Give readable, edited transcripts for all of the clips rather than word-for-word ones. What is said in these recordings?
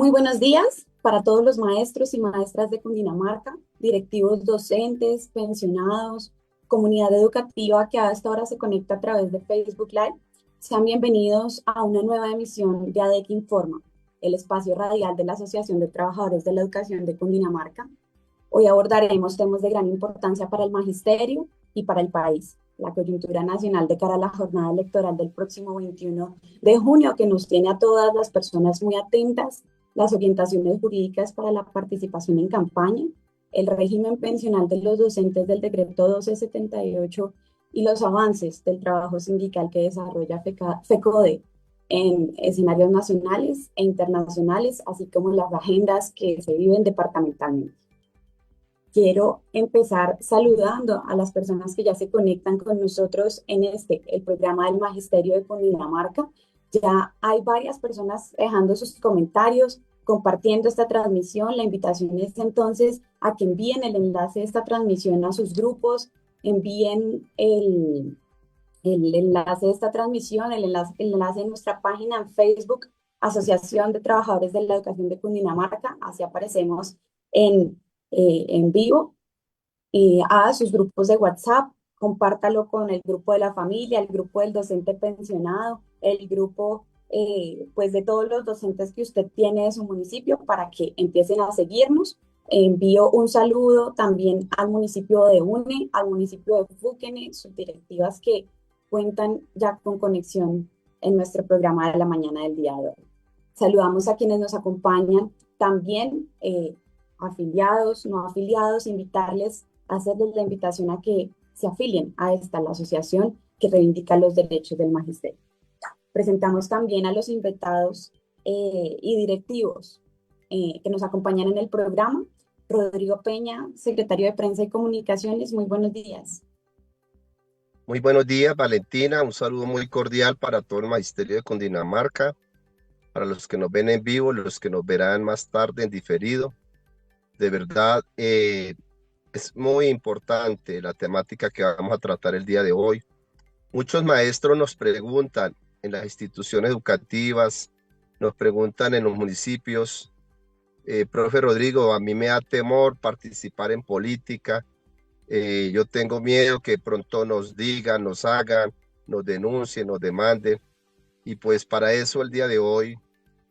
Muy buenos días para todos los maestros y maestras de Cundinamarca, directivos docentes, pensionados, comunidad educativa que a esta hora se conecta a través de Facebook Live. Sean bienvenidos a una nueva emisión de ADEC Informa, el espacio radial de la Asociación de Trabajadores de la Educación de Cundinamarca. Hoy abordaremos temas de gran importancia para el magisterio y para el país. La coyuntura nacional de cara a la jornada electoral del próximo 21 de junio, que nos tiene a todas las personas muy atentas, las orientaciones jurídicas para la participación en campaña, el régimen pensional de los docentes del decreto 1278 y los avances del trabajo sindical que desarrolla FECODE en escenarios nacionales e internacionales, así como las agendas que se viven departamentalmente. Quiero empezar saludando a las personas que ya se conectan con nosotros en el programa del Magisterio de Cundinamarca. Ya hay varias personas dejando sus comentarios, compartiendo esta transmisión. La invitación es entonces a que envíen el enlace de esta transmisión a sus grupos, envíen el enlace de esta transmisión, el enlace de nuestra página en Facebook, Asociación de Trabajadores de la Educación de Cundinamarca. Así aparecemos en vivo, a sus grupos de WhatsApp, compártalo con el grupo de la familia, el grupo del docente pensionado, el grupo pues de todos los docentes que usted tiene de su municipio para que empiecen a seguirnos. Envío un saludo también al municipio de UNE, al municipio de Fúquene, sus directivas que cuentan ya con conexión en nuestro programa de la mañana del día de hoy. Saludamos a quienes nos acompañan también, afiliados, no afiliados, invitarles, hacerles la invitación a que se afilien a la asociación que reivindica los derechos del magisterio. Presentamos también a los invitados y directivos que nos acompañan en el programa. Rodrigo Peña, secretario de Prensa y Comunicaciones, muy buenos días. Muy buenos días, Valentina. Un saludo muy cordial para todo el magisterio de Cundinamarca, para los que nos ven en vivo, los que nos verán más tarde en diferido. De verdad, es muy importante la temática que vamos a tratar el día de hoy. Muchos maestros nos preguntan en las instituciones educativas, nos preguntan en los municipios, profe Rodrigo, a mí me da temor participar en política, yo tengo miedo que pronto nos digan, nos hagan, nos denuncien, nos demanden, y pues para eso el día de hoy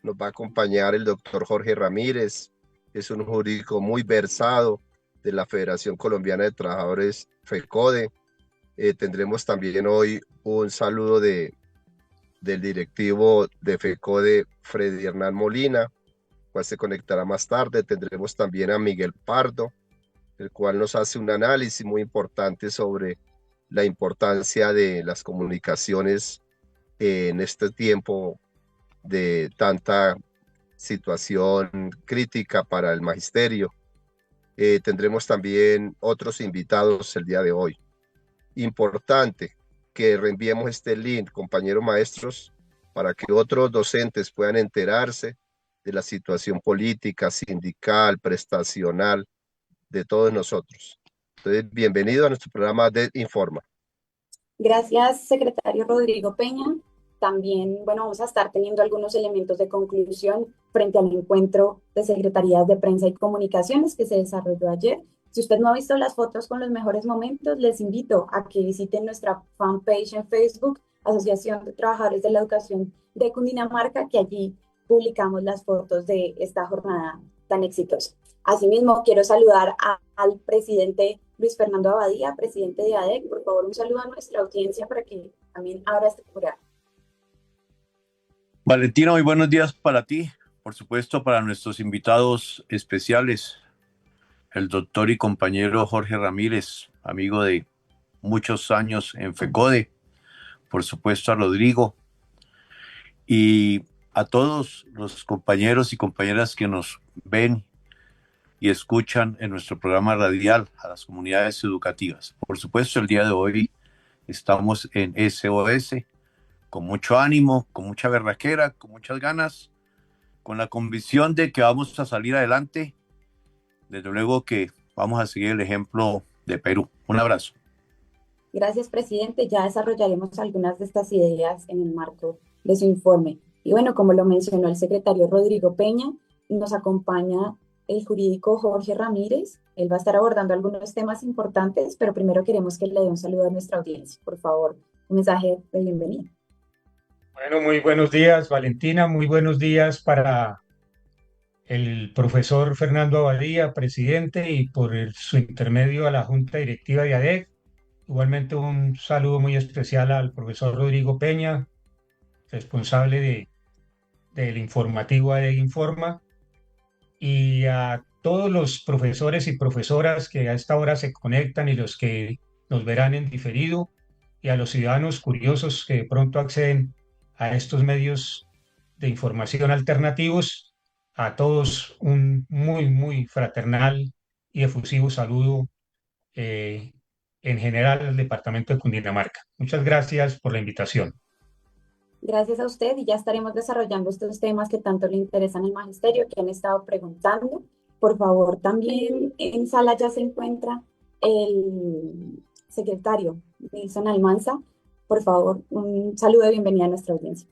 nos va a acompañar el doctor Jorge Ramírez. Es un jurídico muy versado de la Federación Colombiana de Trabajadores FECODE. Tendremos también hoy un saludo del directivo de FECODE, Freddy Hernán Molina, cual se conectará más tarde. Tendremos también a Miguel Pardo, el cual nos hace un análisis muy importante sobre la importancia de las comunicaciones en este tiempo de tanta situación crítica para el magisterio. Tendremos también otros invitados el día de hoy. Importante que reenviemos este link, compañeros maestros, para que otros docentes puedan enterarse de la situación política, sindical, prestacional de todos nosotros. Entonces, bienvenido a nuestro programa de Informa. Gracias, secretario Rodrigo Peña. También, bueno, vamos a estar teniendo algunos elementos de conclusión frente al encuentro de Secretarías de Prensa y Comunicaciones que se desarrolló ayer. Si usted no ha visto las fotos con los mejores momentos, les invito a que visiten nuestra fanpage en Facebook, Asociación de Trabajadores de la Educación de Cundinamarca, que allí publicamos las fotos de esta jornada tan exitosa. Asimismo, quiero saludar al presidente Luis Fernando Abadía, presidente de ADEC. Por favor, un saludo a nuestra audiencia para que también abra este programa. Valentina, muy buenos días para ti, por supuesto para nuestros invitados especiales, el doctor y compañero Jorge Ramírez, amigo de muchos años en FECODE, por supuesto a Rodrigo, y a todos los compañeros y compañeras que nos ven y escuchan en nuestro programa radial, a las comunidades educativas. Por supuesto, el día de hoy estamos en SOS, con mucho ánimo, con mucha berraquera, con muchas ganas, con la convicción de que vamos a salir adelante. Desde luego que vamos a seguir el ejemplo de Perú. Un abrazo. Gracias, presidente. Ya desarrollaremos algunas de estas ideas en el marco de su informe. Y bueno, como lo mencionó el secretario Rodrigo Peña, nos acompaña el jurídico Jorge Ramírez. Él va a estar abordando algunos temas importantes, pero primero queremos que le dé un saludo a nuestra audiencia. Por favor, un mensaje de bienvenida. Bueno, muy buenos días, Valentina. Muy buenos días para el profesor Fernando Abadía, presidente, y su intermedio a la Junta Directiva de ADEC. Igualmente un saludo muy especial al profesor Rodrigo Peña, responsable del informativo ADEC Informa, y a todos los profesores y profesoras que a esta hora se conectan y los que nos verán en diferido, y a los ciudadanos curiosos que de pronto acceden a estos medios de información alternativos. A todos un muy, muy fraternal y efusivo saludo en general al departamento de Cundinamarca. Muchas gracias por la invitación. Gracias a usted, y ya estaremos desarrollando estos temas que tanto le interesan al magisterio, que han estado preguntando. Por favor, también en sala ya se encuentra el secretario Nilson Almanza. Por favor, un saludo de bienvenida a nuestra audiencia.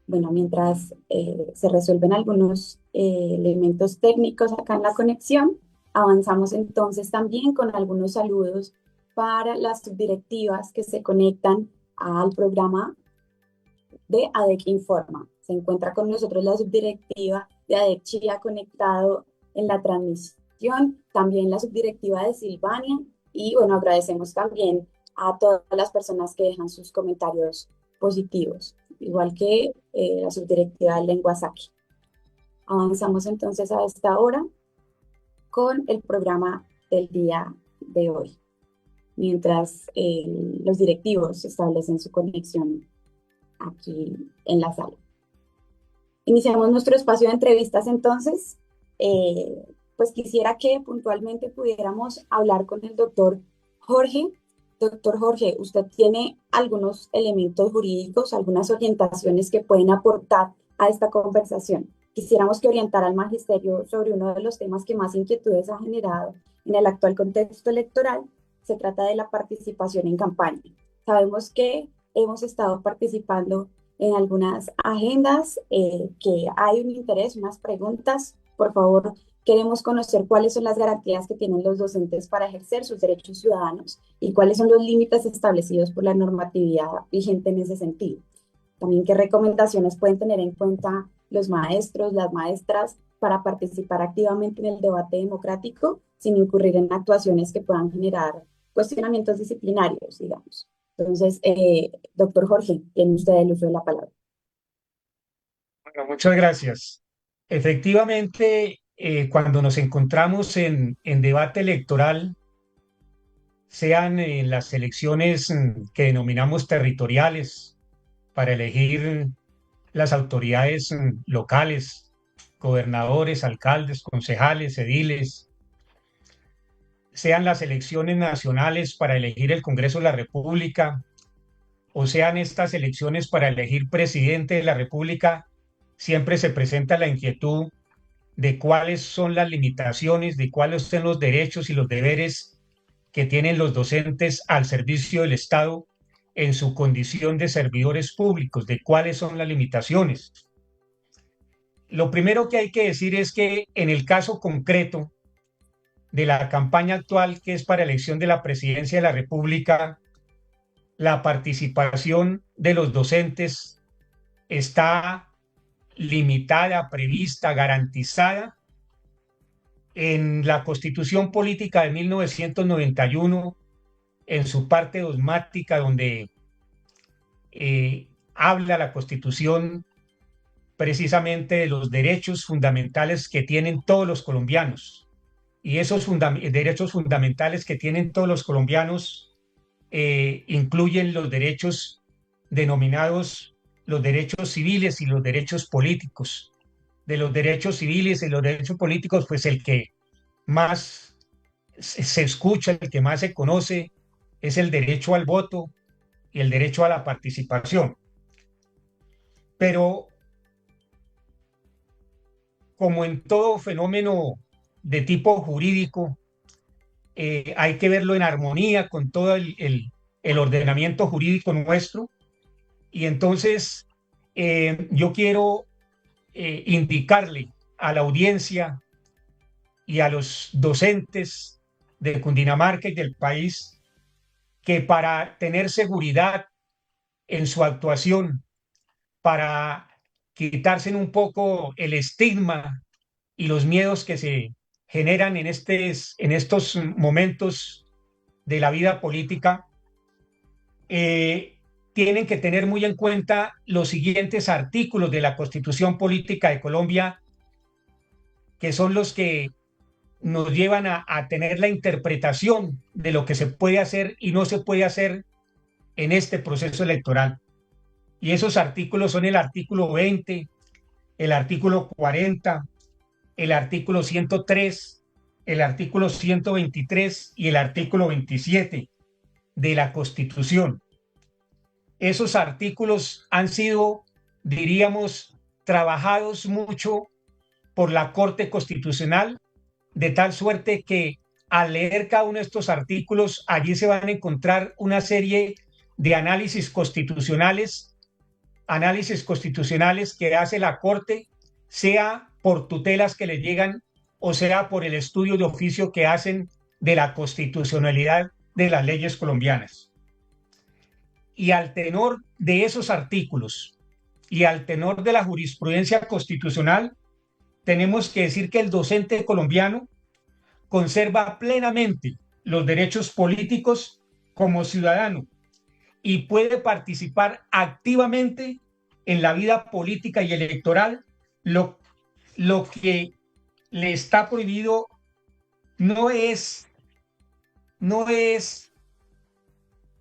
Bueno, mientras se resuelven algunos elementos técnicos acá en la conexión, avanzamos entonces también con algunos saludos para las subdirectivas que se conectan al programa de ADEC Informa. Se encuentra con nosotros la subdirectiva de ADEC Chía conectado en la transmisión, también la subdirectiva de Silvania, y bueno, agradecemos también a todas las personas que dejan sus comentarios positivos, igual que la subdirectiva de Lenguasaque. Avanzamos entonces a esta hora con el programa del día de hoy, mientras los directivos establecen su conexión aquí en la sala. Iniciamos nuestro espacio de entrevistas entonces. Pues quisiera que puntualmente pudiéramos hablar con el doctor Jorge. Doctor Jorge, usted tiene algunos elementos jurídicos, algunas orientaciones que pueden aportar a esta conversación. Quisiéramos que orientara al magisterio sobre uno de los temas que más inquietudes ha generado en el actual contexto electoral. Se trata de la participación en campaña. Sabemos que hemos estado participando en algunas agendas, que hay un interés, unas preguntas. Por favor, queremos conocer cuáles son las garantías que tienen los docentes para ejercer sus derechos ciudadanos y cuáles son los límites establecidos por la normatividad vigente en ese sentido. También qué recomendaciones pueden tener en cuenta los maestros, las maestras, para participar activamente en el debate democrático sin incurrir en actuaciones que puedan generar cuestionamientos disciplinarios, digamos. Entonces, doctor Jorge, tiene usted el uso de la palabra. Bueno, muchas gracias. Efectivamente, cuando nos encontramos en debate electoral, sean las elecciones que denominamos territoriales para elegir las autoridades locales, gobernadores, alcaldes, concejales, ediles, sean las elecciones nacionales para elegir el Congreso de la República, o sean estas elecciones para elegir presidente de la República, siempre se presenta la inquietud de cuáles son las limitaciones, de cuáles son los derechos y los deberes que tienen los docentes al servicio del Estado en su condición de servidores públicos, de cuáles son las limitaciones. Lo primero que hay que decir es que en el caso concreto de la campaña actual, que es para elección de la presidencia de la República, la participación de los docentes está limitada, prevista, garantizada en la Constitución Política de 1991, en su parte dogmática, donde habla la Constitución precisamente de los derechos fundamentales que tienen todos los colombianos. Y esos derechos fundamentales que tienen todos los colombianos incluyen los derechos denominados los derechos civiles y los derechos políticos. De los derechos civiles y los derechos políticos, pues el que más se escucha, el que más se conoce, es el derecho al voto y el derecho a la participación. Pero, como en todo fenómeno de tipo jurídico, hay que verlo en armonía con todo el ordenamiento jurídico nuestro. Y entonces yo quiero indicarle a la audiencia y a los docentes de Cundinamarca y del país que para tener seguridad en su actuación, para quitarse un poco el estigma y los miedos que se generan en estos momentos de la vida política, tienen que tener muy en cuenta los siguientes artículos de la Constitución Política de Colombia, que son los que nos llevan a tener la interpretación de lo que se puede hacer y no se puede hacer en este proceso electoral. Y esos artículos son el artículo 20, el artículo 40, el artículo 103, el artículo 123 y el artículo 27 de la Constitución. Esos artículos han sido, diríamos, trabajados mucho por la Corte Constitucional, de tal suerte que al leer cada uno de estos artículos, allí se van a encontrar una serie de análisis constitucionales que hace la Corte, sea por tutelas que le llegan o sea por el estudio de oficio que hacen de la constitucionalidad de las leyes colombianas. Y al tenor de esos artículos y al tenor de la jurisprudencia constitucional, tenemos que decir que el docente colombiano conserva plenamente los derechos políticos como ciudadano y puede participar activamente en la vida política y electoral. Lo que le está prohibido no es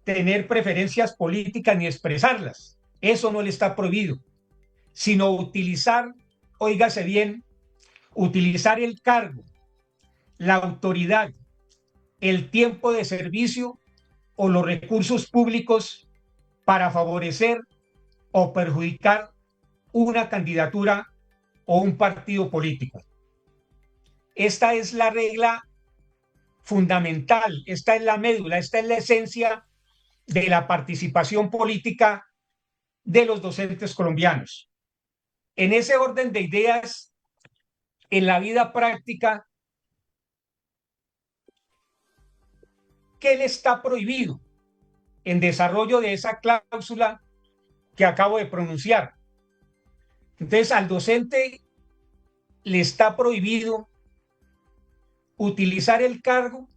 tener preferencias políticas ni expresarlas. Eso no le está prohibido, sino utilizar, óigase bien, utilizar el cargo, la autoridad, el tiempo de servicio o los recursos públicos para favorecer o perjudicar una candidatura o un partido político. Esta es la regla fundamental, esta es la médula, esta es la esencia de la participación política de los docentes colombianos. En ese orden de ideas, en la vida práctica, ¿qué le está prohibido en desarrollo de esa cláusula que acabo de pronunciar? Entonces, al docente le está prohibido utilizar el cargo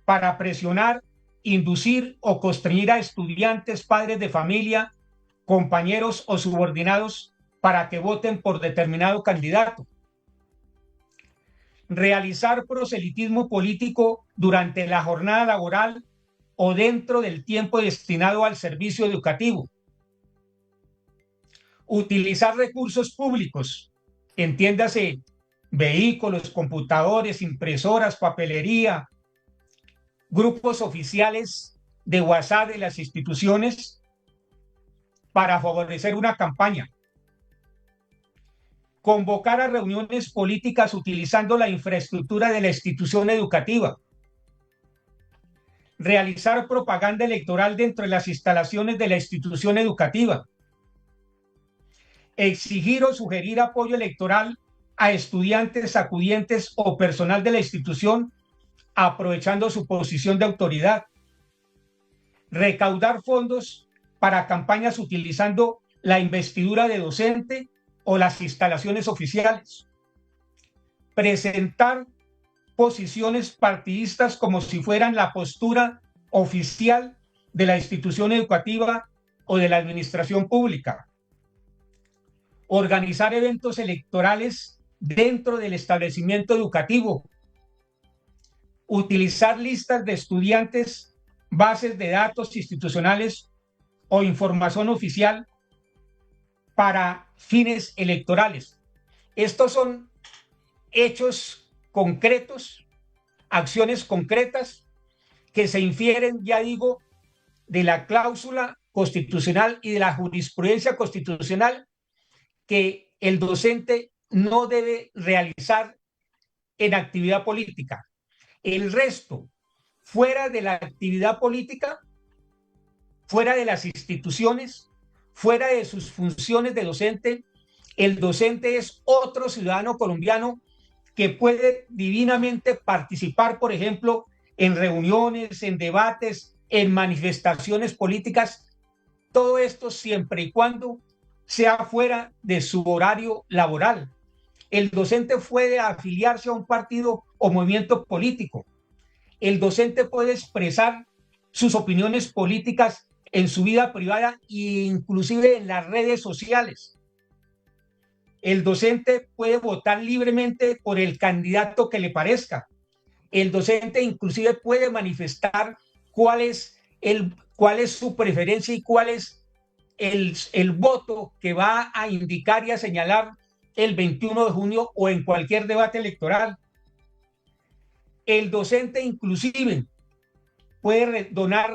para presionar, inducir o constreñir a estudiantes, padres de familia, compañeros o subordinados para que voten por determinado candidato. Realizar proselitismo político durante la jornada laboral o dentro del tiempo destinado al servicio educativo. Utilizar recursos públicos, entiéndase, vehículos, computadores, impresoras, papelería, grupos oficiales de WhatsApp de las instituciones para favorecer una campaña. Convocar a reuniones políticas utilizando la infraestructura de la institución educativa. Realizar propaganda electoral dentro de las instalaciones de la institución educativa. Exigir o sugerir apoyo electoral a estudiantes, acudientes o personal de la institución aprovechando su posición de autoridad. Recaudar fondos para campañas utilizando la investidura de docente o las instalaciones oficiales. Presentar posiciones partidistas como si fueran la postura oficial de la institución educativa o de la administración pública. Organizar eventos electorales dentro del establecimiento educativo. Utilizar listas de estudiantes, bases de datos institucionales o información oficial para fines electorales. Estos son hechos concretos, acciones concretas que se infieren, ya digo, de la cláusula constitucional y de la jurisprudencia constitucional que el docente no debe realizar en actividad política. El resto, fuera de la actividad política, fuera de las instituciones, fuera de sus funciones de docente, el docente es otro ciudadano colombiano que puede divinamente participar, por ejemplo, en reuniones, en debates, en manifestaciones políticas, todo esto siempre y cuando sea fuera de su horario laboral. El docente puede afiliarse a un partido o movimiento político. El docente puede expresar sus opiniones políticas en su vida privada e inclusive en las redes sociales. El docente puede votar libremente por el candidato que le parezca. El docente inclusive puede manifestar cuál es su preferencia y cuál es el voto que va a indicar y a señalar el 21 de junio o en cualquier debate electoral. El docente inclusive puede donar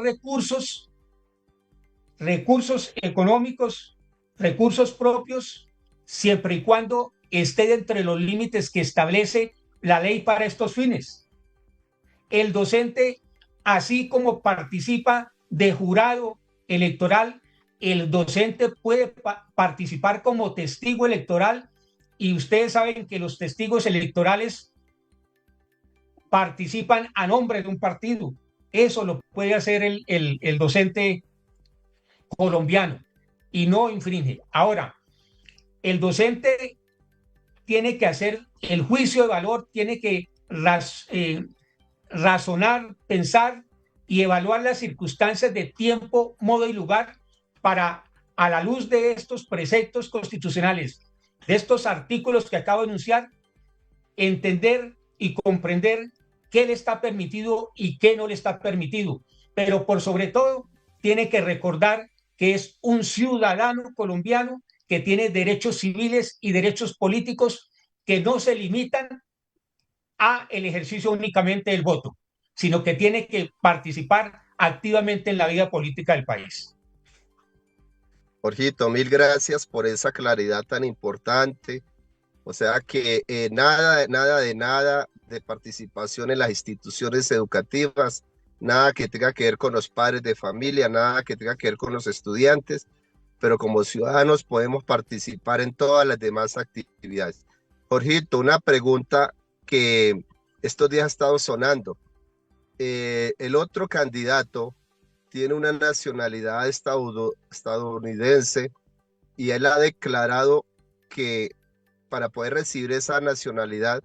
recursos económicos, recursos propios, siempre y cuando esté dentro de los límites que establece la ley para estos fines. El docente, así como participa de jurado electoral, el docente puede participar como testigo electoral, y ustedes saben que los testigos electorales participan a nombre de un partido. Eso lo puede hacer el docente colombiano y no infringe. Ahora, el docente tiene que hacer el juicio de valor, tiene que razonar, pensar y evaluar las circunstancias de tiempo, modo y lugar para, a la luz de estos preceptos constitucionales, de estos artículos que acabo de enunciar, entender y comprender qué le está permitido y qué no le está permitido. Pero por sobre todo, tiene que recordar que es un ciudadano colombiano que tiene derechos civiles y derechos políticos que no se limitan a el ejercicio únicamente del voto, sino que tiene que participar activamente en la vida política del país. Jorgito, mil gracias por esa claridad tan importante. O sea que nada de participación en las instituciones educativas, nada que tenga que ver con los padres de familia, nada que tenga que ver con los estudiantes, pero como ciudadanos podemos participar en todas las demás actividades. Jorgito, una pregunta que estos días ha estado sonando. El otro candidato tiene una nacionalidad estadounidense y él ha declarado que para poder recibir esa nacionalidad,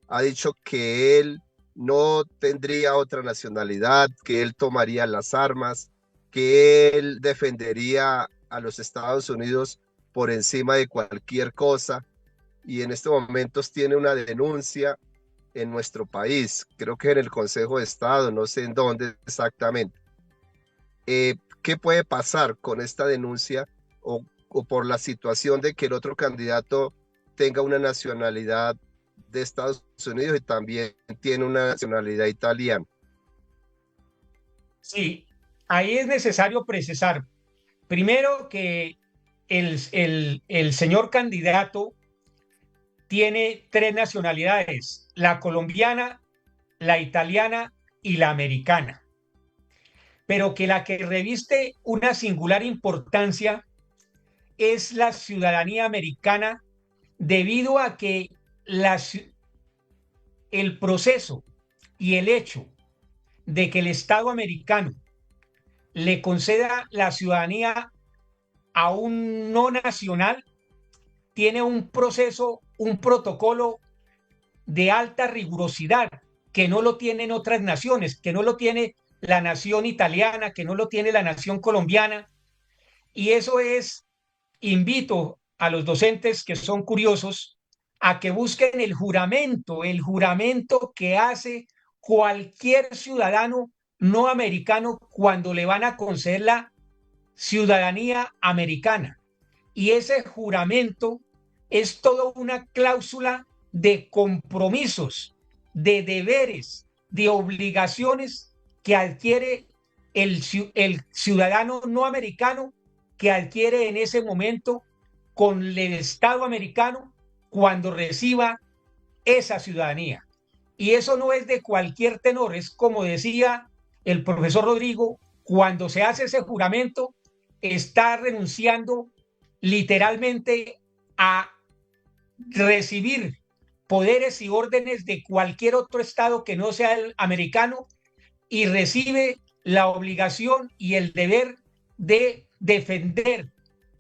ha dicho que él no tendría otra nacionalidad, que él tomaría las armas, que él defendería a los Estados Unidos por encima de cualquier cosa, y en estos momentos tiene una denuncia en nuestro país, creo que en el Consejo de Estado, no sé en dónde exactamente. ¿Qué puede pasar con esta denuncia o por la situación de que el otro candidato tenga una nacionalidad de Estados Unidos y también tiene una nacionalidad italiana? Sí, ahí es necesario precisar, primero, que el señor candidato tiene 3 nacionalidades: la colombiana, la italiana y la americana, pero que la que reviste una singular importancia es la ciudadanía americana, debido a que el proceso y el hecho de que el Estado americano le conceda la ciudadanía a un no nacional tiene un proceso, un protocolo de alta rigurosidad que no lo tienen otras naciones, que no lo tiene la nación italiana, que no lo tiene la nación colombiana. Y eso invito a los docentes que son curiosos a que busquen el juramento que hace cualquier ciudadano no americano cuando le van a conceder la ciudadanía americana. Y ese juramento es toda una cláusula de compromisos, de deberes, de obligaciones que adquiere el ciudadano no americano, que adquiere en ese momento con el Estado americano cuando reciba esa ciudadanía. Y eso no es de cualquier tenor, es como decía el profesor Rodrigo, cuando se hace ese juramento, está renunciando literalmente a recibir poderes y órdenes de cualquier otro estado que no sea el americano, y recibe la obligación y el deber de defender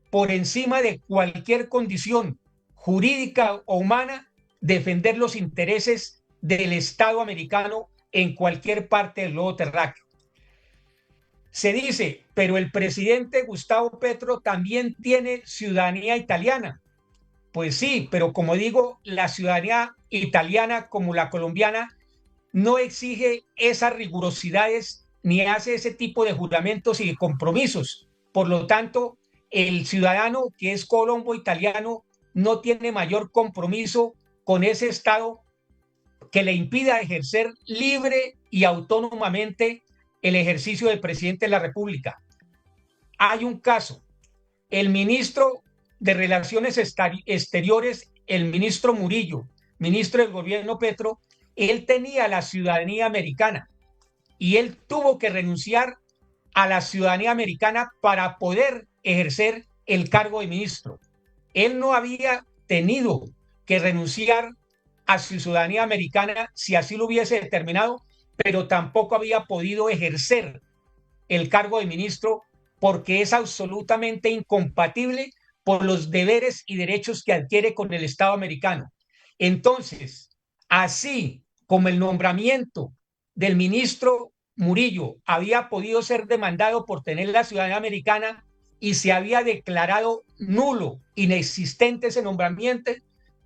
por encima de cualquier condición jurídica o humana, defender los intereses del Estado americano en cualquier parte del globo terráqueo. Se dice, pero el presidente Gustavo Petro también tiene ciudadanía italiana. Pues sí, pero como digo, la ciudadanía italiana como la colombiana no exige esas rigurosidades ni hace ese tipo de juramentos y de compromisos. Por lo tanto, el ciudadano que es colombo italiano no tiene mayor compromiso con ese Estado que le impida ejercer libre y autónomamente el ejercicio del presidente de la República. Hay un caso, el ministro de Relaciones Exteriores, el ministro Murillo, ministro del gobierno Petro, él tenía la ciudadanía americana y él tuvo que renunciar a la ciudadanía americana para poder ejercer el cargo de ministro. Él no había tenido que renunciar a su ciudadanía americana si así lo hubiese determinado, pero tampoco había podido ejercer el cargo de ministro porque es absolutamente incompatible por los deberes y derechos que adquiere con el Estado americano. Entonces, así como el nombramiento del ministro Murillo había podido ser demandado por tener la ciudadanía americana y se había declarado nulo, inexistente ese nombramiento,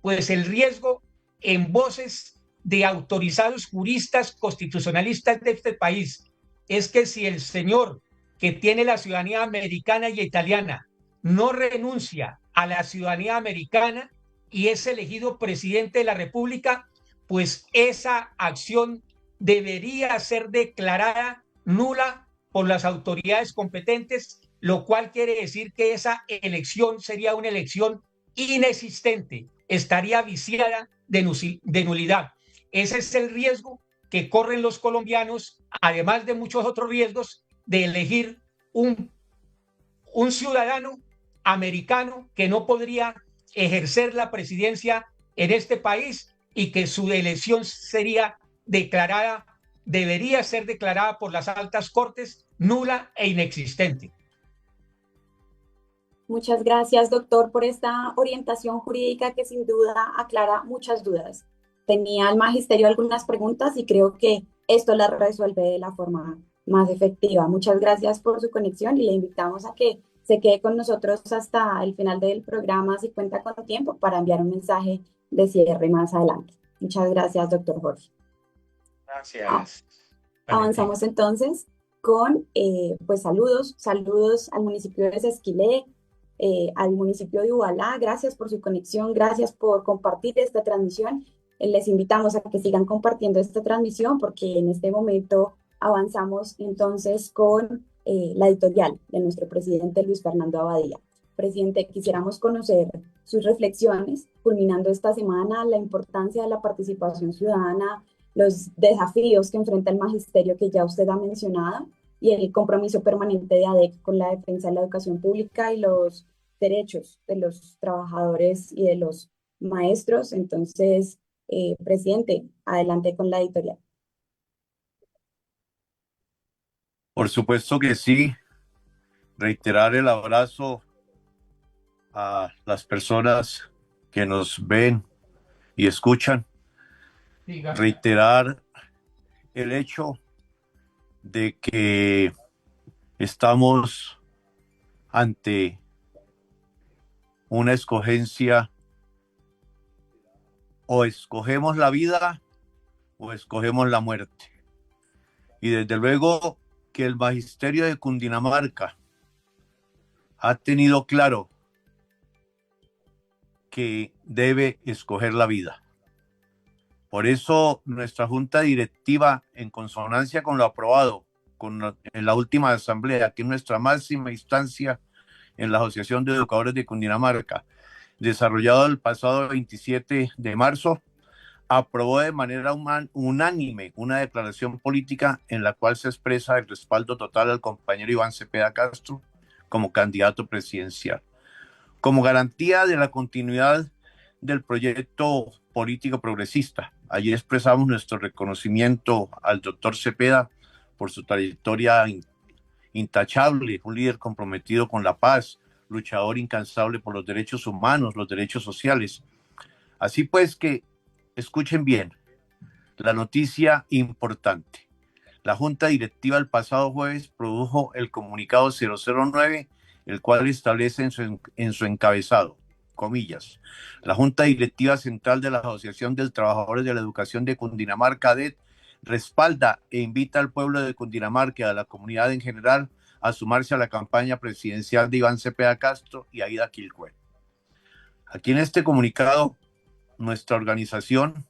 pues el riesgo en voces de autorizados juristas constitucionalistas de este país es que si el señor que tiene la ciudadanía americana y italiana no renuncia a la ciudadanía americana y es elegido presidente de la República, pues esa acción debería ser declarada nula por las autoridades competentes, lo cual quiere decir que esa elección sería una elección inexistente, estaría viciada de nulidad. Ese es el riesgo que corren los colombianos, además de muchos otros riesgos, de elegir un ciudadano americano que no podría ejercer la presidencia en este país y que su elección sería declarada, debería ser declarada por las altas cortes nula e inexistente. Muchas gracias, doctor, por esta orientación jurídica que sin duda aclara muchas dudas. Tenía el magisterio algunas preguntas y creo que esto las resuelve de la forma más efectiva. Muchas gracias por su conexión y le invitamos a que se quede con nosotros hasta el final del programa si cuenta con tiempo para enviar un mensaje de cierre más adelante. Muchas gracias, doctor Jorge. Gracias. Avanzamos entonces con pues saludos al municipio de Sesquilé, al municipio de Ubalá. Gracias por su conexión, gracias por compartir esta transmisión. Les invitamos a que sigan compartiendo esta transmisión porque en este momento avanzamos entonces con la editorial de nuestro presidente Luis Fernando Abadía. Presidente, quisiéramos conocer sus reflexiones, culminando esta semana, la importancia de la participación ciudadana, los desafíos que enfrenta el magisterio que ya usted ha mencionado y el compromiso permanente de ADEC con la defensa de la educación pública y los derechos de los trabajadores y de los maestros. Entonces, presidente, adelante con la editorial. Por supuesto que sí. Reiterar el abrazo a las personas que nos ven y escuchan. Reiterar el hecho de que estamos ante una escogencia: o escogemos la vida o escogemos la muerte. Y desde luego que el magisterio de Cundinamarca ha tenido claro que debe escoger la vida. Por eso nuestra junta directiva, en consonancia con lo aprobado en la última asamblea, que es nuestra máxima instancia en la Asociación de Educadores de Cundinamarca, desarrollado el pasado 27 de marzo, aprobó de manera unánime una declaración política en la cual se expresa el respaldo total al compañero Iván Cepeda Castro como candidato presidencial. Como garantía de la continuidad del proyecto político progresista, allí expresamos nuestro reconocimiento al doctor Cepeda por su trayectoria intachable, un líder comprometido con la paz, luchador incansable por los derechos humanos, los derechos sociales. Así pues que, escuchen bien, la noticia importante. La Junta Directiva el pasado jueves produjo el comunicado 009, el cual establece en su encabezado, comillas, la Junta Directiva Central de la Asociación de Trabajadores de la Educación de Cundinamarca, ADET, respalda e invita al pueblo de Cundinamarca y a la comunidad en general a sumarse a la campaña presidencial de Iván Cepeda Castro y Aida Quilcue. Aquí en este comunicado, nuestra organización,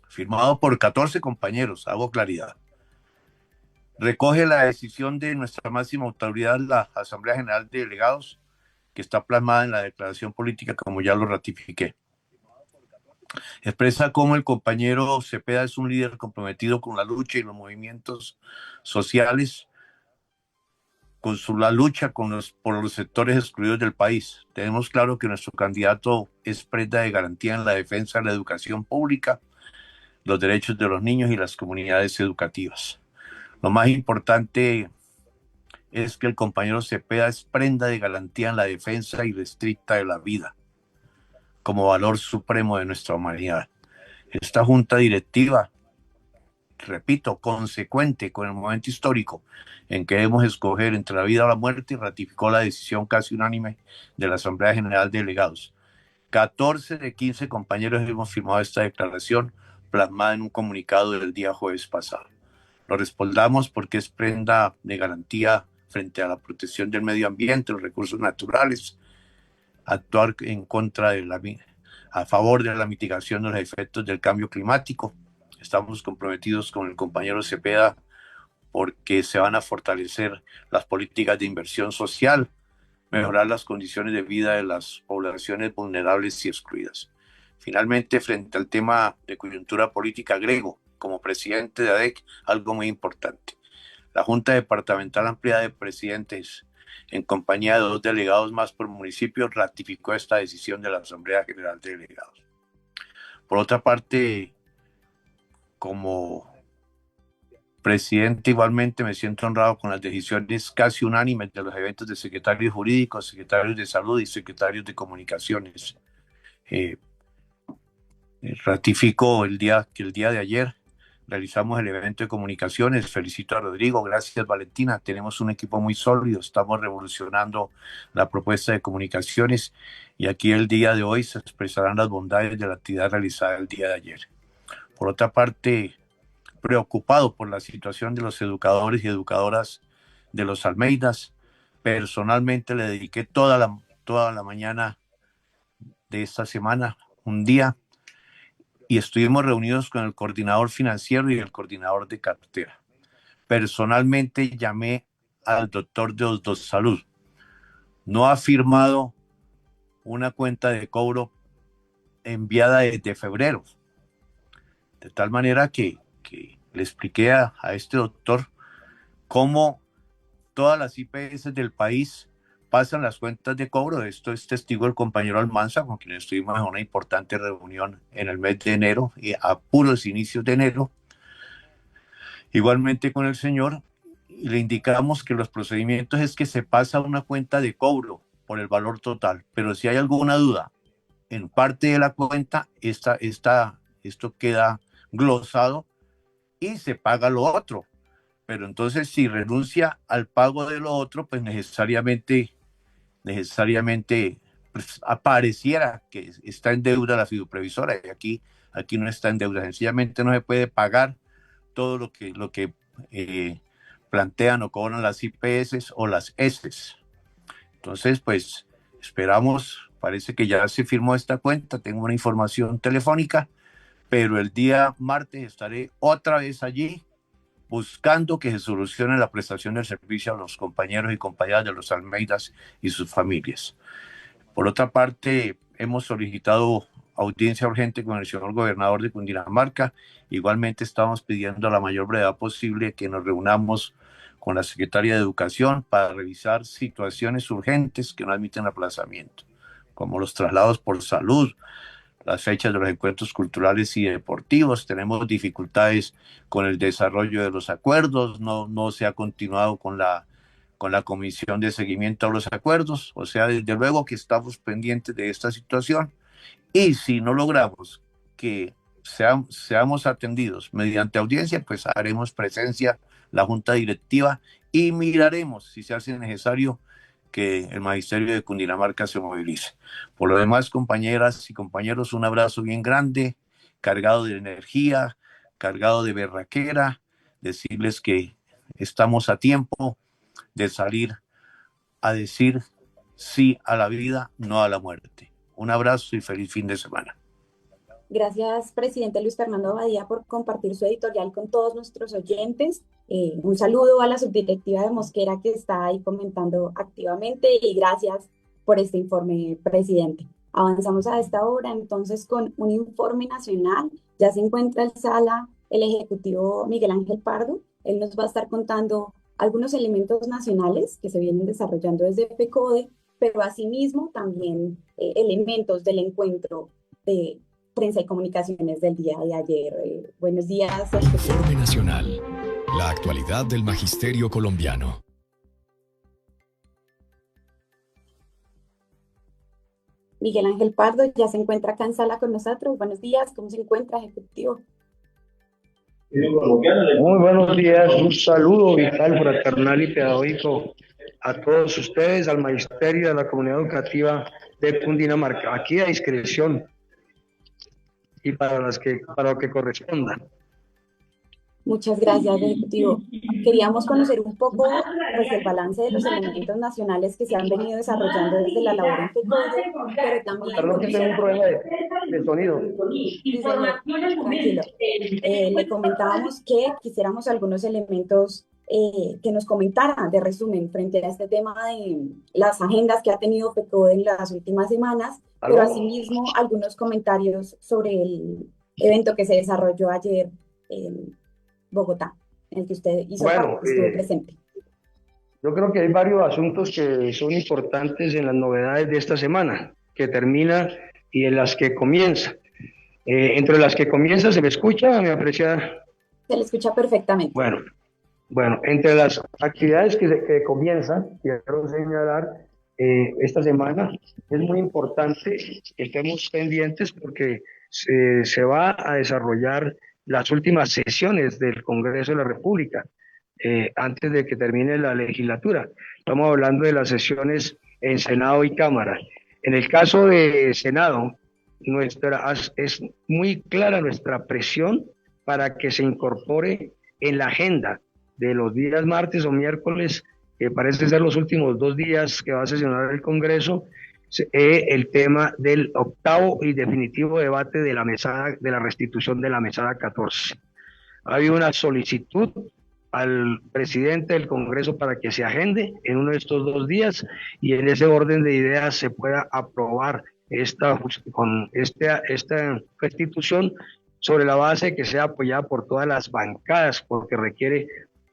firmado por 14 compañeros, hago claridad, recoge la decisión de nuestra máxima autoridad, la Asamblea General de Delegados, que está plasmada en la declaración política, como ya lo ratifiqué. Expresa cómo el compañero Cepeda es un líder comprometido con la lucha y los movimientos sociales, con la lucha por los sectores excluidos del país. Tenemos claro que nuestro candidato es prenda de garantía en la defensa de la educación pública, los derechos de los niños y las comunidades educativas. Lo más importante es que el compañero Cepeda es prenda de garantía en la defensa irrestricta de la vida, como valor supremo de nuestra humanidad. Esta junta directiva, repito, consecuente con el momento histórico en que debemos escoger entre la vida o la muerte, ratificó la decisión casi unánime de la Asamblea General de Delegados. 14 de 15 compañeros hemos firmado esta declaración plasmada en un comunicado del día jueves pasado. Lo respaldamos porque es prenda de garantía frente a la protección del medio ambiente, los recursos naturales, actuar en contra a favor de la mitigación de los efectos del cambio climático. Estamos comprometidos con el compañero Cepeda porque se van a fortalecer las políticas de inversión social, mejorar las condiciones de vida de las poblaciones vulnerables y excluidas. Finalmente, frente al tema de coyuntura política, agrego, como presidente de ADEC, algo muy importante. La Junta Departamental Ampliada de Presidentes, en compañía de 2 delegados más por municipio, ratificó esta decisión de la Asamblea General de Delegados. Por otra parte, como presidente, igualmente me siento honrado con las decisiones casi unánimes de los eventos de secretarios jurídicos, secretarios de salud y secretarios de comunicaciones. Ratifico que el día de ayer realizamos el evento de comunicaciones. Felicito a Rodrigo, gracias Valentina. Tenemos un equipo muy sólido, estamos revolucionando la propuesta de comunicaciones y aquí el día de hoy se expresarán las bondades de la actividad realizada el día de ayer. Por otra parte, preocupado por la situación de los educadores y educadoras de los Almeidas, personalmente le dediqué toda la mañana de esta semana, un día, y estuvimos reunidos con el coordinador financiero y el coordinador de cartera. Personalmente llamé al doctor de Osdosalud. No ha firmado una cuenta de cobro enviada desde febrero. De tal manera que le expliqué a este doctor cómo todas las IPS del país pasan las cuentas de cobro. Esto es testigo el compañero Almanza, con quien estuvimos en una importante reunión en el mes de enero y a puros inicios de enero. Igualmente con el señor, y le indicamos que los procedimientos es que se pasa una cuenta de cobro por el valor total, pero si hay alguna duda en parte de la cuenta, esto queda glosado y se paga lo otro. Pero entonces si renuncia al pago de lo otro, pues necesariamente pues, apareciera que está en deuda la fiduprevisora, y aquí no está en deuda. Sencillamente no se puede pagar todo lo que plantean o cobran las IPS o las ESES. Entonces, pues esperamos, parece que ya se firmó esta cuenta, tengo una información telefónica, pero el día martes estaré otra vez allí buscando que se solucione la prestación del servicio a los compañeros y compañeras de los Almeidas y sus familias. Por otra parte, hemos solicitado audiencia urgente con el señor gobernador de Cundinamarca. Igualmente estamos pidiendo a la mayor brevedad posible que nos reunamos con la Secretaría de Educación para revisar situaciones urgentes que no admiten aplazamiento, como los traslados por salud, las fechas de los encuentros culturales y deportivos. Tenemos dificultades con el desarrollo de los acuerdos, no se ha continuado con la comisión de seguimiento a los acuerdos, o sea, desde luego que estamos pendientes de esta situación, y si no logramos que seamos atendidos mediante audiencia, pues haremos presencia la junta directiva y miraremos si se hace necesario que el magisterio de Cundinamarca se movilice. Por lo demás, compañeras y compañeros, un abrazo bien grande, cargado de energía, cargado de berraquera, decirles que estamos a tiempo de salir a decir sí a la vida, no a la muerte. Un abrazo y feliz fin de semana. Gracias, presidente Luis Fernando Abadía, por compartir su editorial con todos nuestros oyentes. Un saludo a la subdirectiva de Mosquera que está ahí comentando activamente y gracias por este informe, presidente. Avanzamos a esta hora entonces con un informe nacional. Ya se encuentra en sala el ejecutivo Miguel Ángel Pardo. Él nos va a estar contando algunos elementos nacionales que se vienen desarrollando desde FECODE, pero asimismo también elementos del encuentro de prensa y comunicaciones del día de ayer. Buenos días. Informe Nacional. La actualidad del magisterio colombiano. Miguel Ángel Pardo ya se encuentra acá en sala con nosotros. Buenos días, ¿cómo se encuentra, ejecutivo? Muy buenos días, un saludo vital, fraternal y pedagógico a todos ustedes, al magisterio, a la comunidad educativa de Cundinamarca. Aquí a discreción y para lo que corresponda. Muchas gracias, ejecutivo. Queríamos conocer un poco pues, el balance de los elementos nacionales que se han venido desarrollando desde la labor en FECODE, pero también... Perdón que tengo un problema de sonido. Sí, señor, tranquilo. Le comentábamos que quisiéramos algunos elementos que nos comentara de resumen frente a este tema de las agendas que ha tenido FECODE en las últimas semanas, pero asimismo algunos comentarios sobre el evento que se desarrolló ayer en Bogotá, en el que usted hizo parte, estuvo presente. Yo creo que hay varios asuntos que son importantes en las novedades de esta semana, que termina y en las que comienza. Entre las que comienza, ¿se me escucha, mi apreciada? Se le escucha perfectamente. Bueno, entre las actividades que comienzan, quiero señalar, esta semana es muy importante que estemos pendientes porque se va a desarrollar las últimas sesiones del Congreso de la República, antes de que termine la legislatura. Estamos hablando de las sesiones en Senado y Cámara. En el caso de Senado, es muy clara nuestra presión para que se incorpore en la agenda de los días martes o miércoles, que parece ser los últimos 2 días que va a sesionar el Congreso, el tema del octavo y definitivo debate de la restitución de la mesada 14. Ha habido una solicitud al presidente del Congreso para que se agende en uno de estos 2 días y en ese orden de ideas se pueda aprobar esta restitución sobre la base de que sea apoyada por todas las bancadas, porque requiere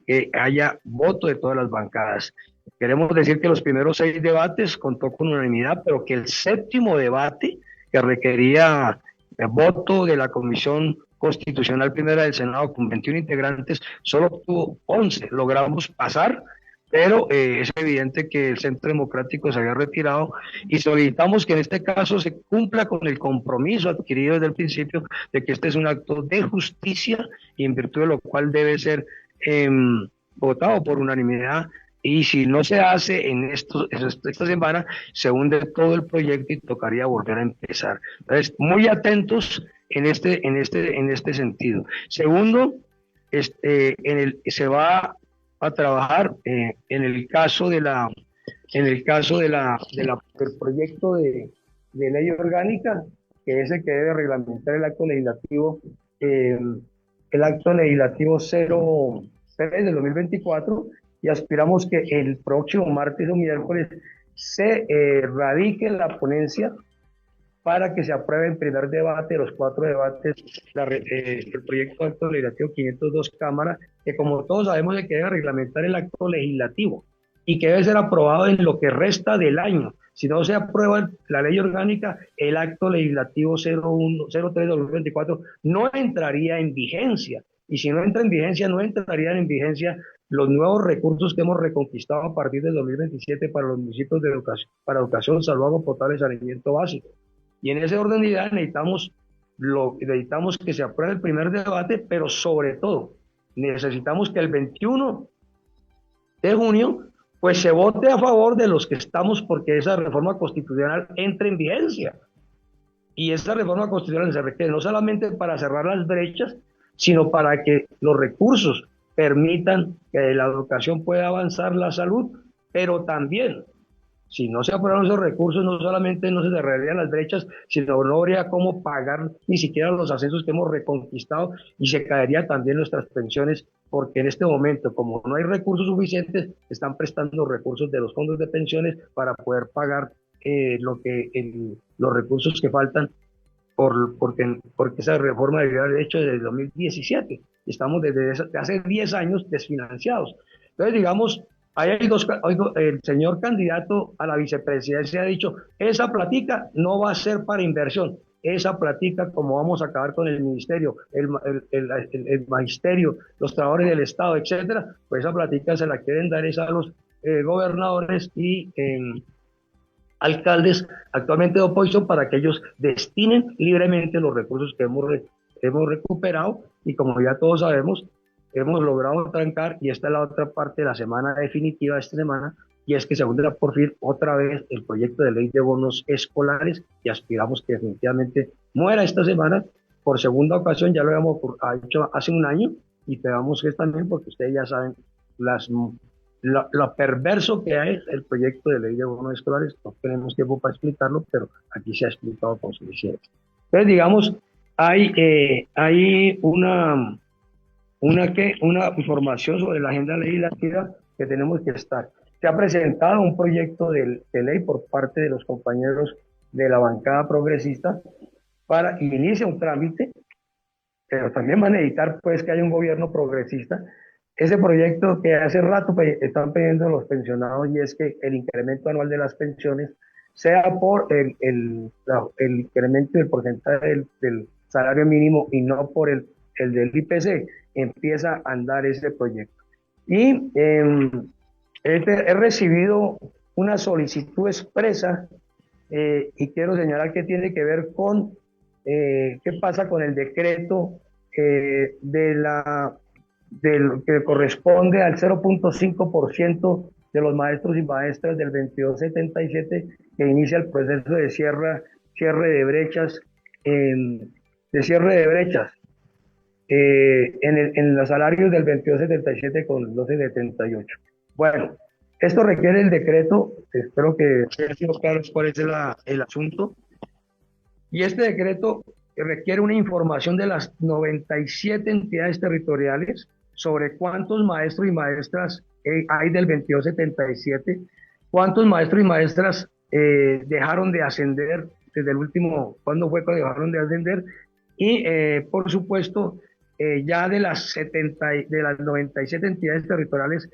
que haya voto de todas las bancadas. Queremos decir que los primeros 6 debates contó con unanimidad, pero que el 7º debate, que requería el voto de la Comisión Constitucional Primera del Senado con 21 integrantes, solo obtuvo 11. Logramos pasar, pero es evidente que el Centro Democrático se había retirado y solicitamos que en este caso se cumpla con el compromiso adquirido desde el principio de que este es un acto de justicia y en virtud de lo cual debe ser votado por unanimidad. Y si no se hace esta semana, se hunde todo el proyecto y tocaría volver a empezar. Entonces, muy atentos en este sentido. Segundo, se va a trabajar en el caso del proyecto de ley orgánica, que es el que debe reglamentar el acto legislativo 03 del 2024, y aspiramos que el próximo martes o miércoles se radique la ponencia para que se apruebe en primer debate, los 4 debates, el proyecto de acto legislativo 502 Cámara, que como todos sabemos de que debe reglamentar el acto legislativo y que debe ser aprobado en lo que resta del año. Si no se aprueba la ley orgánica, el acto legislativo 03 de 2024 no entraría en vigencia. Y si no entra en vigencia, no entrarían en vigencia los nuevos recursos que hemos reconquistado a partir del 2027 para los municipios de educación, para educación, salud, agua potable y saneamiento básico. Y en ese orden de ideas necesitamos que se apruebe el primer debate, pero sobre todo necesitamos que el 21 de junio pues se vote a favor de los que estamos porque esa reforma constitucional entre en vigencia. Y esa reforma constitucional se requiere no solamente para cerrar las brechas, sino para que los recursos permitan que la educación pueda avanzar, la salud, pero también, si no se aprueban esos recursos, no solamente no se cerrarían las brechas, sino no habría cómo pagar ni siquiera los ascensos que hemos reconquistado y se caerían también nuestras pensiones, porque en este momento, como no hay recursos suficientes, están prestando recursos de los fondos de pensiones para poder pagar los recursos que faltan porque esa reforma debería haber hecho desde el 2017. Estamos desde hace 10 años desfinanciados. Entonces, digamos, el señor candidato a la vicepresidencia ha dicho, esa platica no va a ser para inversión. Esa platica, como vamos a acabar con el ministerio, el magisterio, los trabajadores del Estado, etcétera, pues esa platica se la quieren dar a los gobernadores y alcaldes actualmente de oposición para que ellos destinen libremente los recursos que hemos recuperado y como ya todos sabemos, hemos logrado trancar y esta es la otra parte de la semana definitiva de esta semana y es que se hundirá por fin otra vez el proyecto de ley de bonos escolares y aspiramos que definitivamente muera esta semana por segunda ocasión, ya lo habíamos hecho hace un año y pegamos que también porque ustedes ya saben lo perverso que es el proyecto de ley de bonos escolares. No tenemos tiempo para explicarlo, pero aquí se ha explicado con suficiencia. Entonces, digamos, hay una información sobre la agenda legislativa que tenemos que estar. Se ha presentado un proyecto de ley por parte de los compañeros de la bancada progresista para iniciar un trámite, pero también van a necesitar pues que haya un gobierno progresista. Ese proyecto que hace rato están pidiendo los pensionados y es que el incremento anual de las pensiones sea por el incremento del porcentaje del salario mínimo y no por el del IPC. Empieza a andar ese proyecto. Y he recibido una solicitud expresa y quiero señalar que tiene que ver con qué pasa con el decreto del que corresponde al 0.5% de los maestros y maestras del 2277 que inicia el proceso de cierre de brechas en los salarios del 2277 con 1278. Bueno, esto requiere el decreto, espero que haya sido claro cuál es el asunto, y este decreto requiere una información de las 97 entidades territoriales sobre cuántos maestros y maestras hay del 2277, cuántos maestros y maestras dejaron de ascender desde el último, cuándo fue que dejaron de ascender, y por supuesto, ya de las 97 entidades territoriales,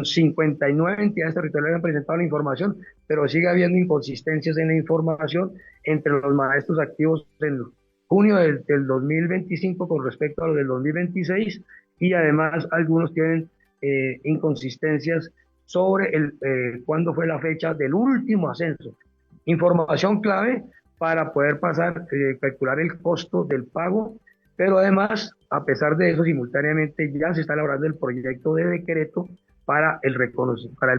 59 entidades territoriales han presentado la información, pero sigue habiendo inconsistencias en la información entre los maestros activos en junio del 2025 con respecto a los del 2026 y además algunos tienen inconsistencias sobre cuándo fue la fecha del último ascenso. Información clave para poder calcular el costo del pago, pero además, a pesar de eso, simultáneamente ya se está elaborando el proyecto de decreto para el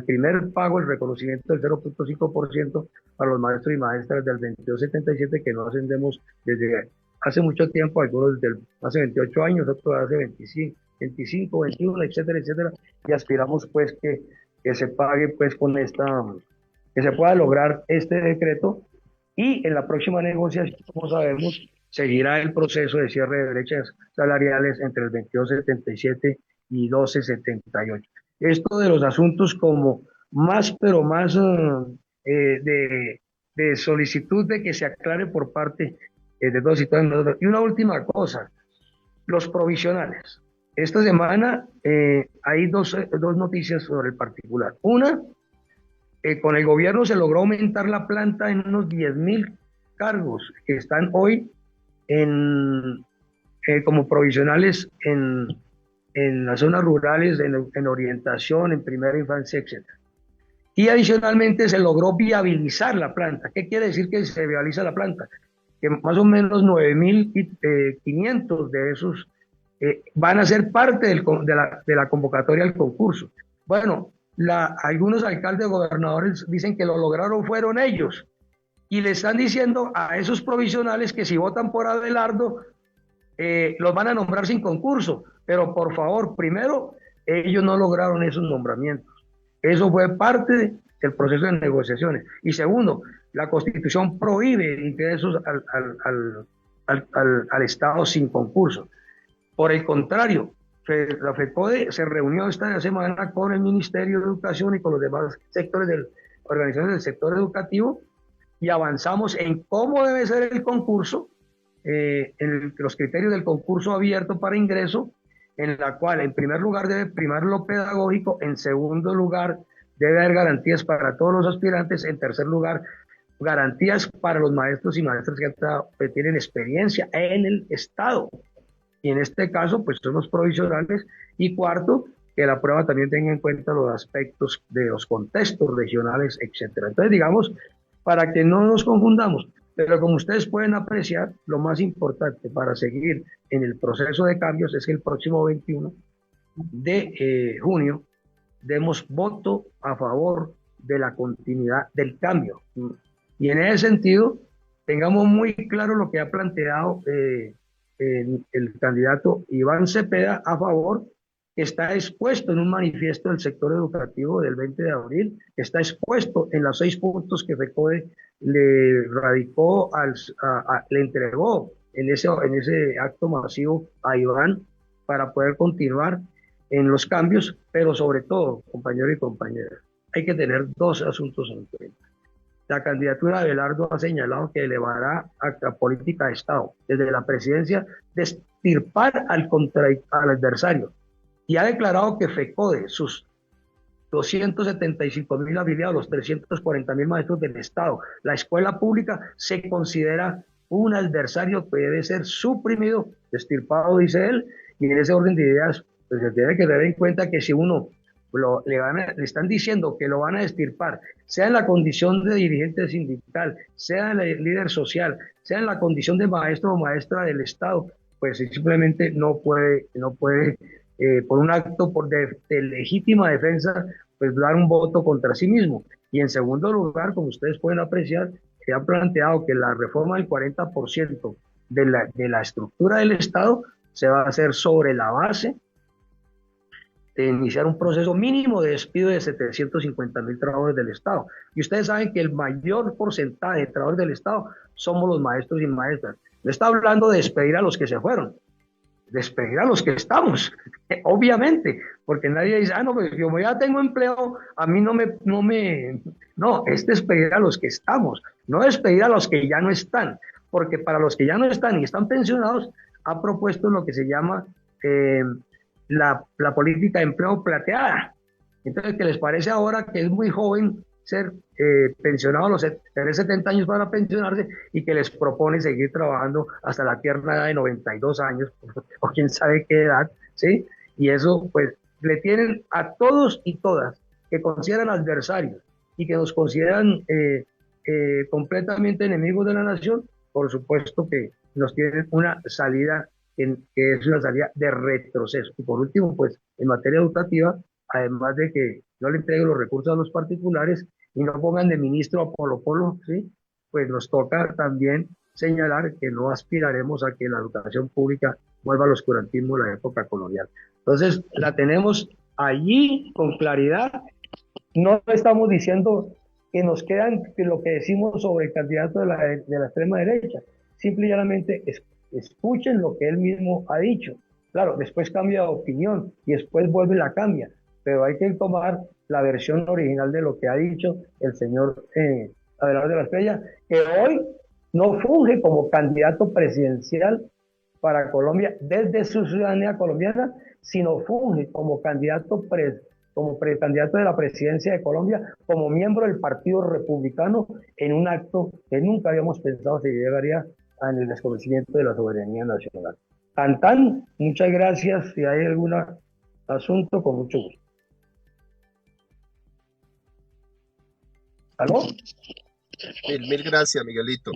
primer pago, el reconocimiento del 0.5% para los maestros y maestras del 2277 que no ascendemos desde hace mucho tiempo, algunos desde hace 28 años, otros hace 25, 21, etcétera, etcétera, y aspiramos pues que se pague pues que se pueda lograr este decreto y en la próxima negociación, como sabemos, seguirá el proceso de cierre de brechas salariales entre el 2277 y 1278. Esto de los asuntos como más, pero más de de solicitud de que se aclare por parte de todos y todas nosotros. Y una última cosa, los provisionales. Esta semana hay dos noticias sobre el particular. Una, con el gobierno se logró aumentar la planta en unos 10.000 cargos que están hoy en, como provisionales en las zonas rurales, en orientación, en primera infancia, etc. Y adicionalmente se logró viabilizar la planta. ¿Qué quiere decir que se viabiliza la planta? Que más o menos 9.500 de esos van a ser parte de la convocatoria al concurso. Bueno, algunos alcaldes y gobernadores dicen que lo lograron fueron ellos, y le están diciendo a esos provisionales que si votan por Abelardo, los van a nombrar sin concurso. Pero por favor, primero, ellos no lograron esos nombramientos. Eso fue parte del proceso de negociaciones. Y segundo, la Constitución prohíbe ingresos al Estado sin concurso. Por el contrario, la FECODE se reunió esta semana con el Ministerio de Educación y con los demás sectores organizaciones del sector educativo, y avanzamos en cómo debe ser el concurso, en los criterios del concurso abierto para ingreso, en la cual en primer lugar debe primar lo pedagógico, en segundo lugar debe haber garantías para todos los aspirantes, en tercer lugar garantías para los maestros y maestras que tienen experiencia en el Estado, y en este caso pues son los provisionales, y cuarto, que la prueba también tenga en cuenta los aspectos de los contextos regionales, etcétera. Entonces, digamos, para que no nos confundamos, pero como ustedes pueden apreciar, lo más importante para seguir en el proceso de cambios es que el próximo 21 de junio demos voto a favor de la continuidad del cambio. Y en ese sentido, tengamos muy claro lo que ha planteado el candidato Iván Cepeda a favor, que está expuesto en un manifiesto del sector educativo del 20 de abril, está expuesto en los 6 puntos que FECODE le radicó, le entregó en ese acto masivo a Iván para poder continuar en los cambios, pero sobre todo, compañeros y compañeras, hay que tener 2 asuntos en cuenta. La candidatura de Abelardo ha señalado que elevará a la política de Estado, desde la presidencia, extirpar al adversario, y ha declarado que FECODE, sus 275.000 afiliados, los 340.000 maestros del Estado, la escuela pública, se considera un adversario que debe ser suprimido, extirpado, dice él, y en ese orden de ideas, pues se tiene que tener en cuenta que si uno le están diciendo que lo van a extirpar, sea en la condición de dirigente sindical, sea en el líder social, sea en la condición de maestro o maestra del Estado, pues simplemente no puede por un acto de legítima defensa, pues dar un voto contra sí mismo. Y en segundo lugar, como ustedes pueden apreciar, se ha planteado que la reforma del 40% de la estructura del Estado se va a hacer sobre la base de iniciar un proceso mínimo de despido de 750.000 trabajadores del Estado. Y ustedes saben que el mayor porcentaje de trabajadores del Estado somos los maestros y maestras. No está hablando de despedir a los que se fueron, despedir a los que estamos, obviamente, porque nadie dice, no, pues yo ya tengo empleo, a mí no, es despedir a los que estamos, no despedir a los que ya no están, porque para los que ya no están y están pensionados, ha propuesto lo que se llama la política de empleo plateada. Entonces, ¿qué les parece ahora que es muy joven ser pensionado, tener 70 años para pensionarse, y que les propone seguir trabajando hasta la tierna edad de 92 años, o quién sabe qué edad, ¿sí? Y eso, pues, le tienen a todos y todas que consideran adversarios y que nos consideran completamente enemigos de la nación, por supuesto que nos tienen una salida que es una salida de retroceso. Y por último, pues, en materia educativa, además de que no le entreguen los recursos a los particulares y no pongan de ministro a Polo Polo, ¿sí? Pues nos toca también señalar que no aspiraremos a que la educación pública vuelva al oscurantismo de la época colonial. Entonces, la tenemos allí con claridad. No estamos diciendo que nos quedan que lo que decimos sobre el candidato de la extrema derecha. Simple y llanamente escuchen lo que él mismo ha dicho. Claro, después cambia de opinión y después vuelve y la cambia, pero hay que tomar la versión original de lo que ha dicho el señor Abelardo de la Espriella, que hoy no funge como candidato presidencial para Colombia desde su ciudadanía colombiana, sino funge como precandidato de la presidencia de Colombia, como miembro del Partido Republicano, en un acto que nunca habíamos pensado se llegaría en el desconocimiento de la soberanía nacional. Tan, muchas gracias. Si hay algún asunto, con mucho gusto. ¿Aló? Mil gracias, Miguelito.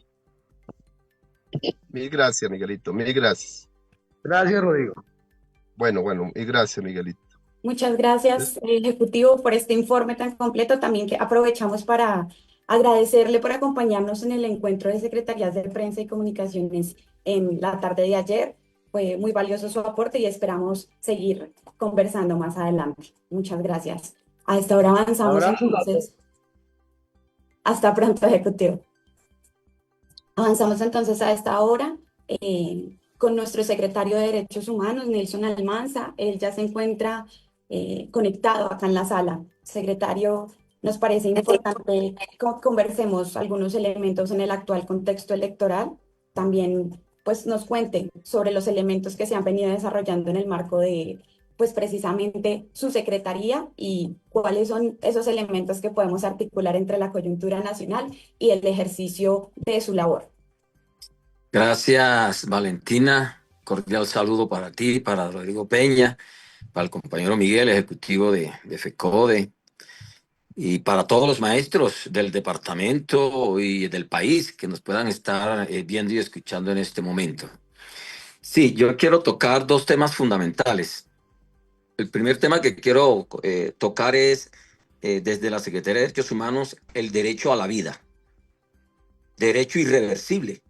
Mil gracias, Miguelito. Mil gracias. Gracias, Rodrigo. Bueno, mil gracias, Miguelito. Muchas gracias, Ejecutivo, por este informe tan completo. También que aprovechamos para agradecerle por acompañarnos en el encuentro de Secretarías de Prensa y Comunicaciones en la tarde de ayer. Fue muy valioso su aporte y esperamos seguir conversando más adelante. Muchas gracias. A esta hora avanzamos entonces. Hasta pronto, Ejecutivo. Avanzamos entonces a esta hora con nuestro secretario de Derechos Humanos, Nelson Almanza. Él ya se encuentra conectado acá en la sala. Secretario, nos parece importante que conversemos algunos elementos en el actual contexto electoral. También pues nos cuente sobre los elementos que se han venido desarrollando en el marco de pues precisamente su secretaría y cuáles son esos elementos que podemos articular entre la coyuntura nacional y el ejercicio de su labor. Gracias, Valentina. Cordial saludo para ti, para Rodrigo Peña, para el compañero Miguel, ejecutivo de FECODE, y para todos los maestros del departamento y del país que nos puedan estar viendo y escuchando en este momento. Sí, yo quiero tocar dos temas fundamentales. El primer tema que quiero tocar es, desde la Secretaría de Derechos Humanos, el derecho a la vida. Derecho irreversible.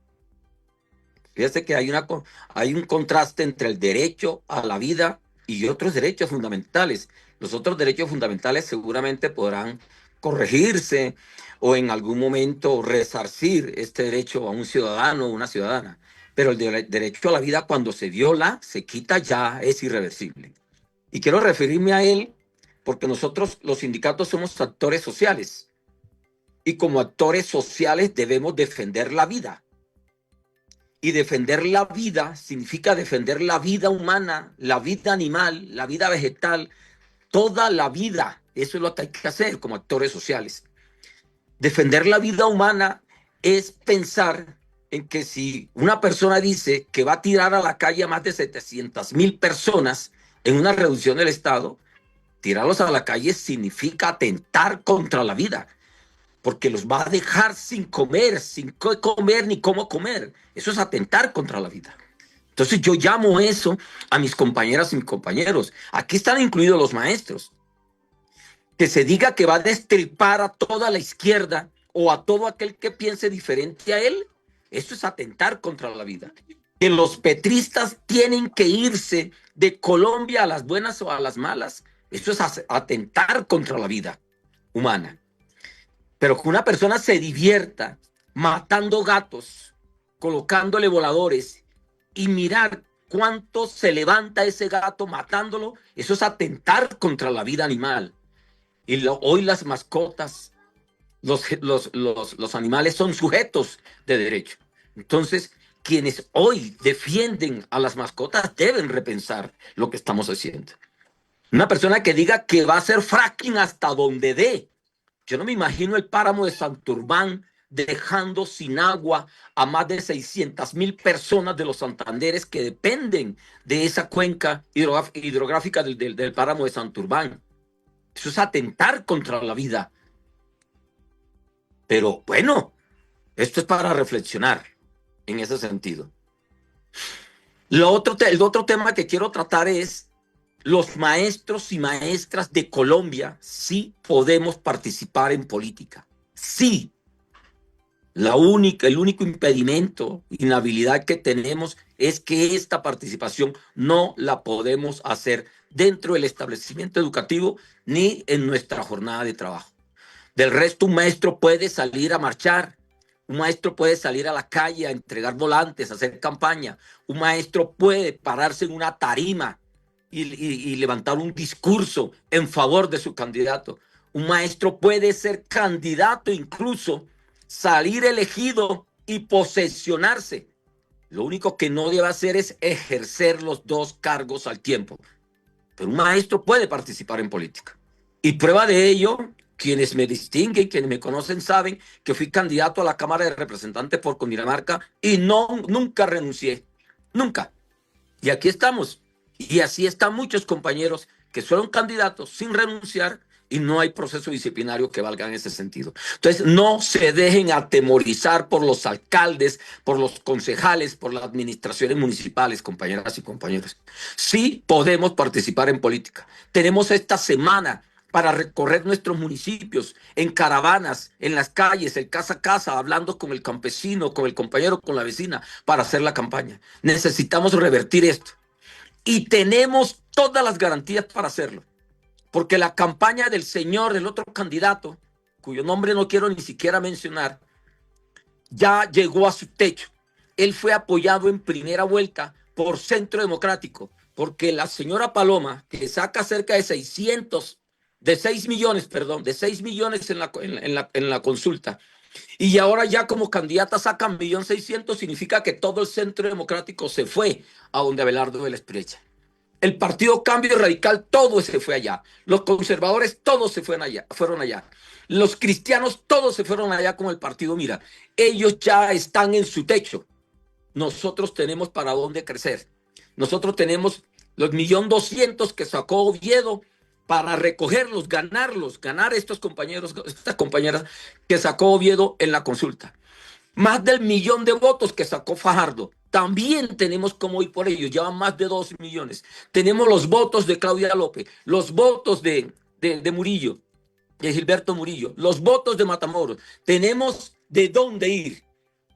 Fíjate que hay un contraste entre el derecho a la vida y otros derechos fundamentales. Los otros derechos fundamentales seguramente podrán corregirse o en algún momento resarcir este derecho a un ciudadano o una ciudadana. Pero el derecho a la vida, cuando se viola, se quita, ya es irreversible. Y quiero referirme a él porque nosotros, los sindicatos, somos actores sociales. Y como actores sociales debemos defender la vida. Y defender la vida significa defender la vida humana, la vida animal, la vida vegetal, toda la vida. Eso es lo que hay que hacer como actores sociales. Defender la vida humana es pensar en que si una persona dice que va a tirar a la calle a más de 700,000 personas en una reducción del Estado, tirarlos a la calle significa atentar contra la vida, porque los va a dejar sin comer ni cómo comer. Eso es atentar contra la vida. Entonces yo llamo eso a mis compañeras y mis compañeros. Aquí están incluidos los maestros. Que se diga que va a destripar a toda la izquierda o a todo aquel que piense diferente a él, eso es atentar contra la vida. Que los petristas tienen que irse de Colombia a las buenas o a las malas, eso es atentar contra la vida humana. Pero que una persona se divierta matando gatos, colocándole voladores y mirar cuánto se levanta ese gato matándolo, eso es atentar contra la vida animal. Y hoy las mascotas, los animales son sujetos de derecho. Entonces, quienes hoy defienden a las mascotas deben repensar lo que estamos haciendo. Una persona que diga que va a hacer fracking hasta donde dé. Yo no me imagino el páramo de Santurbán dejando sin agua a más de 600,000 personas de los Santanderes que dependen de esa cuenca hidrográfica del páramo de Santurbán. Eso es atentar contra la vida. Pero bueno, esto es para reflexionar en ese sentido. El otro tema que quiero tratar es: los maestros y maestras de Colombia sí podemos participar en política. Sí. El único impedimento, inhabilidad que tenemos es que esta participación no la podemos hacer dentro del establecimiento educativo ni en nuestra jornada de trabajo. Del resto, un maestro puede salir a marchar, un maestro puede salir a la calle a entregar volantes, a hacer campaña, un maestro puede pararse en una tarima y levantar un discurso en favor de su candidato. Un maestro puede ser candidato incluso salir elegido y posesionarse. Lo único que no debe hacer es ejercer los dos cargos al tiempo. Pero un maestro puede participar en política. Y prueba de ello, quienes me distinguen, quienes me conocen, saben que fui candidato a la Cámara de Representantes por Cundinamarca y nunca renuncié. Nunca. Y aquí estamos. Y así están muchos compañeros que fueron candidatos sin renunciar y no hay proceso disciplinario que valga en ese sentido. Entonces, no se dejen atemorizar por los alcaldes, por los concejales, por las administraciones municipales, compañeras y compañeros. Sí podemos participar en política. Tenemos esta semana para recorrer nuestros municipios en caravanas, en las calles, en casa a casa, hablando con el campesino, con el compañero, con la vecina, para hacer la campaña. Necesitamos revertir esto. Y tenemos todas las garantías para hacerlo. Porque la campaña del señor, del otro candidato, cuyo nombre no quiero ni siquiera mencionar, ya llegó a su techo. Él fue apoyado en primera vuelta por Centro Democrático, porque la señora Paloma, que saca cerca de 6 millones en la consulta, y ahora ya como candidata sacan 1.600.000, significa que todo el Centro Democrático se fue a donde Abelardo de la Espriella. El Partido Cambio Radical, todo se fue allá. Los conservadores, todos fueron allá. Los cristianos, todos se fueron allá con el partido Mira. Ellos ya están en su techo. Nosotros tenemos para dónde crecer. Nosotros tenemos los 1.200.000 que sacó Oviedo para recogerlos, ganar estos compañeros, estas compañeras que sacó Oviedo en la consulta. Más del 1.000.000 de votos que sacó Fajardo. También tenemos cómo ir por ellos. Llevan más de 2 millones. Tenemos los votos de Claudia López, los votos de Murillo, de Gilberto Murillo, los votos de Matamoros. Tenemos de dónde ir.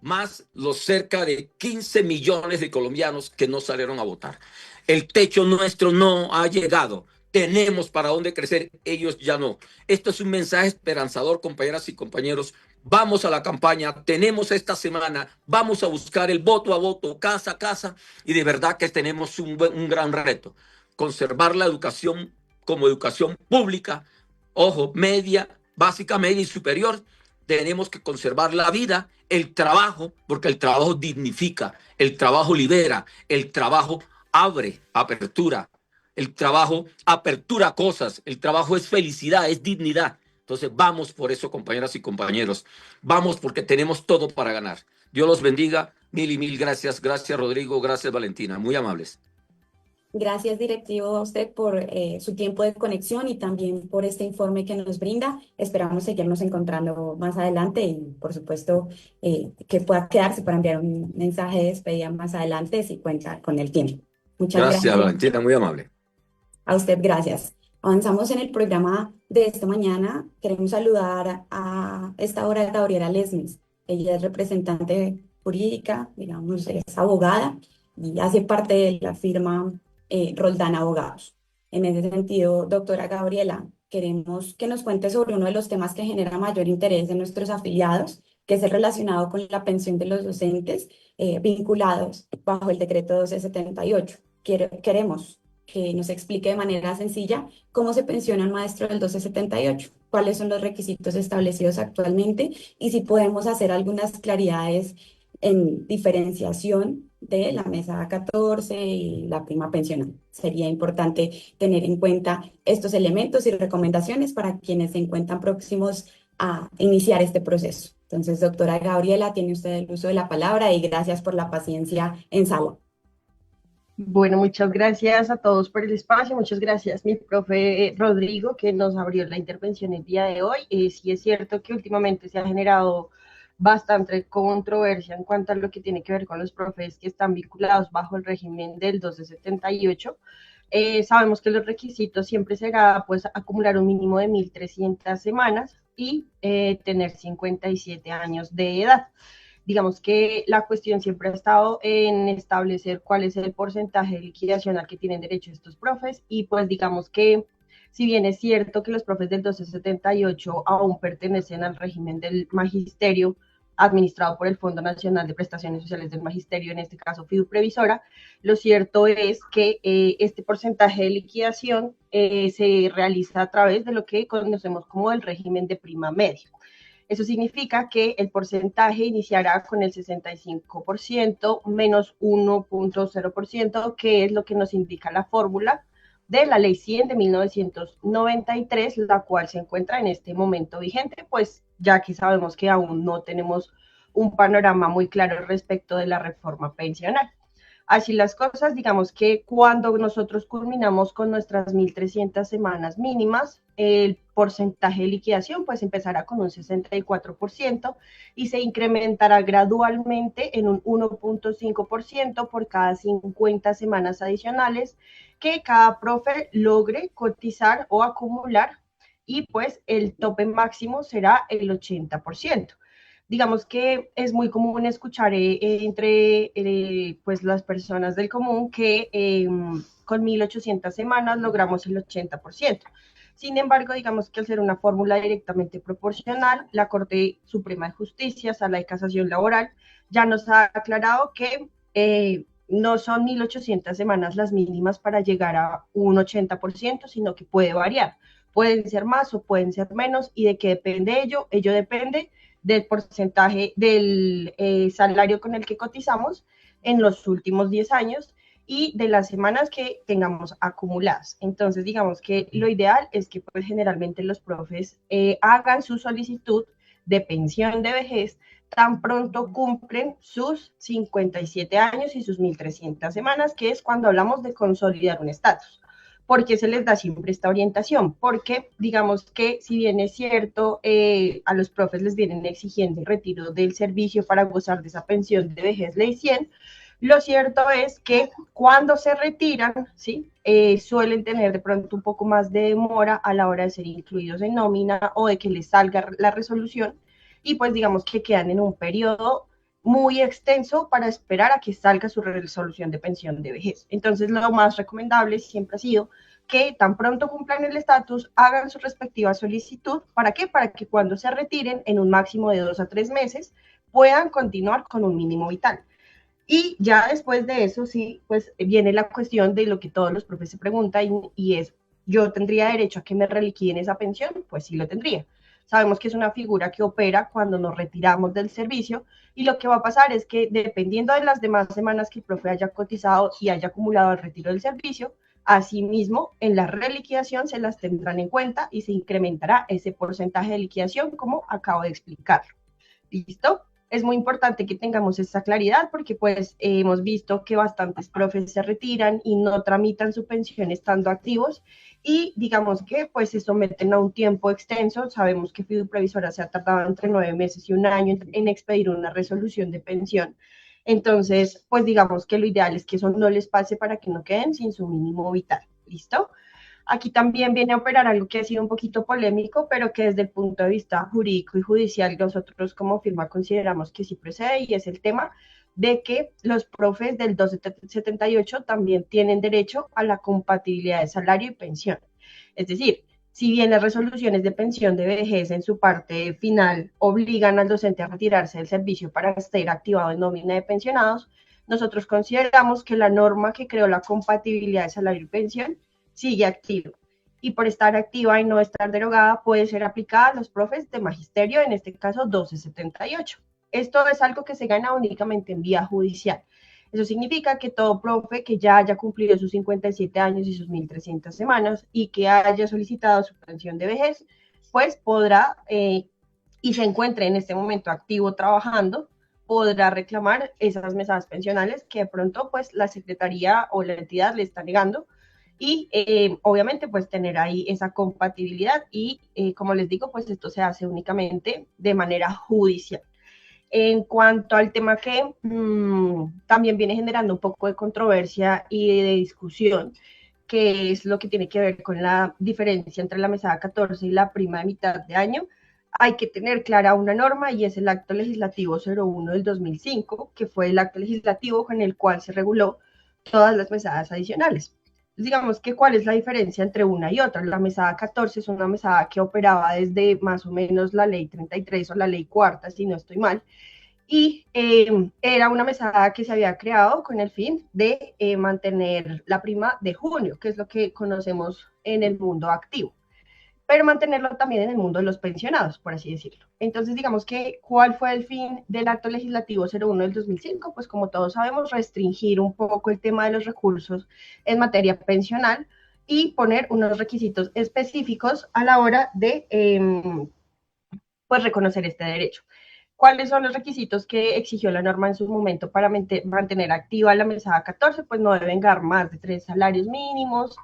Más los cerca de 15 millones de colombianos que no salieron a votar. El techo nuestro no ha llegado. Tenemos para dónde crecer, ellos ya no. Esto es un mensaje esperanzador, compañeras y compañeros. Vamos a la campaña, tenemos esta semana, vamos a buscar el voto a voto, casa a casa, y de verdad que tenemos un gran reto. Conservar la educación como educación pública, ojo, media, básica, media y superior. Tenemos que conservar la vida, el trabajo, porque el trabajo dignifica, el trabajo libera, el trabajo abre, apertura. El trabajo apertura cosas, el trabajo es felicidad, es dignidad. Entonces vamos por eso, compañeras y compañeros. Vamos porque tenemos todo para ganar. Dios los bendiga. Mil y mil gracias. Gracias, Rodrigo. Gracias, Valentina. Muy amables. Gracias, directivo, a usted por su tiempo de conexión y también por este informe que nos brinda. Esperamos seguirnos encontrando más adelante y, por supuesto, que pueda quedarse para enviar un mensaje de despedida más adelante si cuenta con el tiempo. Muchas gracias. Gracias, Valentina. Muy amable. A usted, gracias. Avanzamos en el programa de esta mañana. Queremos saludar a esta hora a Gabriela Lesmes. Ella es representante jurídica, digamos, es abogada y hace parte de la firma Roldán Abogados. En ese sentido, doctora Gabriela, queremos que nos cuente sobre uno de los temas que genera mayor interés de nuestros afiliados, que es el relacionado con la pensión de los docentes vinculados bajo el decreto 1278. Queremos que nos explique de manera sencilla cómo se pensiona un maestro del 1278, cuáles son los requisitos establecidos actualmente y si podemos hacer algunas claridades en diferenciación de la mesa 14 y la prima pensional. Sería importante tener en cuenta estos elementos y recomendaciones para quienes se encuentran próximos a iniciar este proceso. Entonces, doctora Gabriela, tiene usted el uso de la palabra y gracias por la paciencia en sala. Bueno, muchas gracias a todos por el espacio, muchas gracias mi profe Rodrigo que nos abrió la intervención el día de hoy. Sí es cierto que últimamente se ha generado bastante controversia en cuanto a lo que tiene que ver con los profes que están vinculados bajo el régimen del 1278. Sabemos que los requisitos siempre será pues acumular un mínimo de 1.300 semanas y tener 57 años de edad. Digamos que la cuestión siempre ha estado en establecer cuál es el porcentaje de liquidación al que tienen derecho estos profes y pues digamos que si bien es cierto que los profes del 1278 aún pertenecen al régimen del magisterio administrado por el Fondo Nacional de Prestaciones Sociales del Magisterio, en este caso Fiduprevisora, lo cierto es que este porcentaje de liquidación se realiza a través de lo que conocemos como el régimen de prima media. Eso significa que el porcentaje iniciará con el 65% menos 1.0%, que es lo que nos indica la fórmula de la Ley 100 de 1993, la cual se encuentra en este momento vigente, pues ya que sabemos que aún no tenemos un panorama muy claro respecto de la reforma pensional. Así las cosas, digamos que cuando nosotros culminamos con nuestras 1.300 semanas mínimas, el porcentaje de liquidación pues empezará con un 64% y se incrementará gradualmente en un 1.5% por cada 50 semanas adicionales que cada profe logre cotizar o acumular, y pues el tope máximo será el 80%. Digamos que es muy común escuchar entre pues las personas del común que con 1.800 semanas logramos el 80%. Sin embargo, digamos que al ser una fórmula directamente proporcional, la Corte Suprema de Justicia, Sala de Casación Laboral, ya nos ha aclarado que no son 1.800 semanas las mínimas para llegar a un 80%, sino que puede variar. Pueden ser más o pueden ser menos. ¿Y de qué depende ello? Ello depende del porcentaje del salario con el que cotizamos en los últimos 10 años y de las semanas que tengamos acumuladas. Entonces, digamos que lo ideal es que pues, generalmente los profes hagan su solicitud de pensión de vejez tan pronto cumplen sus 57 años y sus 1.300 semanas, que es cuando hablamos de consolidar un estatus. ¿Por qué se les da siempre esta orientación? Porque digamos que si bien es cierto, a los profes les vienen exigiendo el retiro del servicio para gozar de esa pensión de vejez Ley 100, lo cierto es que cuando se retiran, ¿sí? Suelen tener de pronto un poco más de demora a la hora de ser incluidos en nómina o de que les salga la resolución, y pues digamos que quedan en un periodo muy extenso para esperar a que salga su resolución de pensión de vejez. Entonces, lo más recomendable siempre ha sido que tan pronto cumplan el estatus, hagan su respectiva solicitud. ¿Para qué? Para que cuando se retiren, en un máximo de 2 a 3 meses, puedan continuar con un mínimo vital. Y ya después de eso, sí, pues viene la cuestión de lo que todos los profes se preguntan y es, ¿yo tendría derecho a que me reliquiden esa pensión? Pues sí lo tendría. Sabemos que es una figura que opera cuando nos retiramos del servicio, y lo que va a pasar es que dependiendo de las demás semanas que el profe haya cotizado y haya acumulado el retiro del servicio, asimismo en la reliquidación se las tendrán en cuenta y se incrementará ese porcentaje de liquidación como acabo de explicar. ¿Listo? Es muy importante que tengamos esta claridad porque pues hemos visto que bastantes profes se retiran y no tramitan su pensión estando activos, y digamos que pues se someten a un tiempo extenso. Sabemos que Fiduprevisora se ha tardado entre 9 meses y un año en expedir una resolución de pensión. Entonces, pues digamos que lo ideal es que eso no les pase para que no queden sin su mínimo vital. ¿Listo? Aquí también viene a operar algo que ha sido un poquito polémico, pero que desde el punto de vista jurídico y judicial nosotros como firma consideramos que sí procede, y es el tema de que los profes del 278 también tienen derecho a la compatibilidad de salario y pensión. Es decir, si bien las resoluciones de pensión de vejez en su parte final obligan al docente a retirarse del servicio para estar activado en nómina de pensionados, nosotros consideramos que la norma que creó la compatibilidad de salario y pensión sigue activo, y por estar activa y no estar derogada puede ser aplicada a los profes de magisterio, en este caso 1278. Esto es algo que se gana únicamente en vía judicial. Eso significa que todo profe que ya haya cumplido sus 57 años y sus 1.300 semanas y que haya solicitado su pensión de vejez, pues podrá, y se encuentre en este momento activo trabajando, podrá reclamar esas mesadas pensionales que de pronto pues la Secretaría o la entidad le está negando, y obviamente pues tener ahí esa compatibilidad y como les digo pues esto se hace únicamente de manera judicial. En cuanto al tema que también viene generando un poco de controversia y de discusión, que es lo que tiene que ver con la diferencia entre la mesada 14 y la prima de mitad de año, hay que tener clara una norma, y es el Acto Legislativo 01 del 2005, que fue el acto legislativo con el cual se reguló todas las mesadas adicionales. Digamos que cuál es la diferencia entre una y otra. La mesada 14 es una mesada que operaba desde más o menos la ley 33 o la ley cuarta, si no estoy mal, y era una mesada que se había creado con el fin de mantener la prima de junio, que es lo que conocemos en el mundo activo. pero mantenerlo también en el mundo de los pensionados, por así decirlo. Entonces, digamos que, ¿cuál fue el fin del acto legislativo 01 del 2005? Pues como todos sabemos, restringir un poco el tema de los recursos en materia pensional y poner unos requisitos específicos a la hora de pues reconocer este derecho. ¿Cuáles son los requisitos que exigió la norma en su momento para mantener activa la mesada 14? Pues no deben ganar más de 3 salarios mínimos,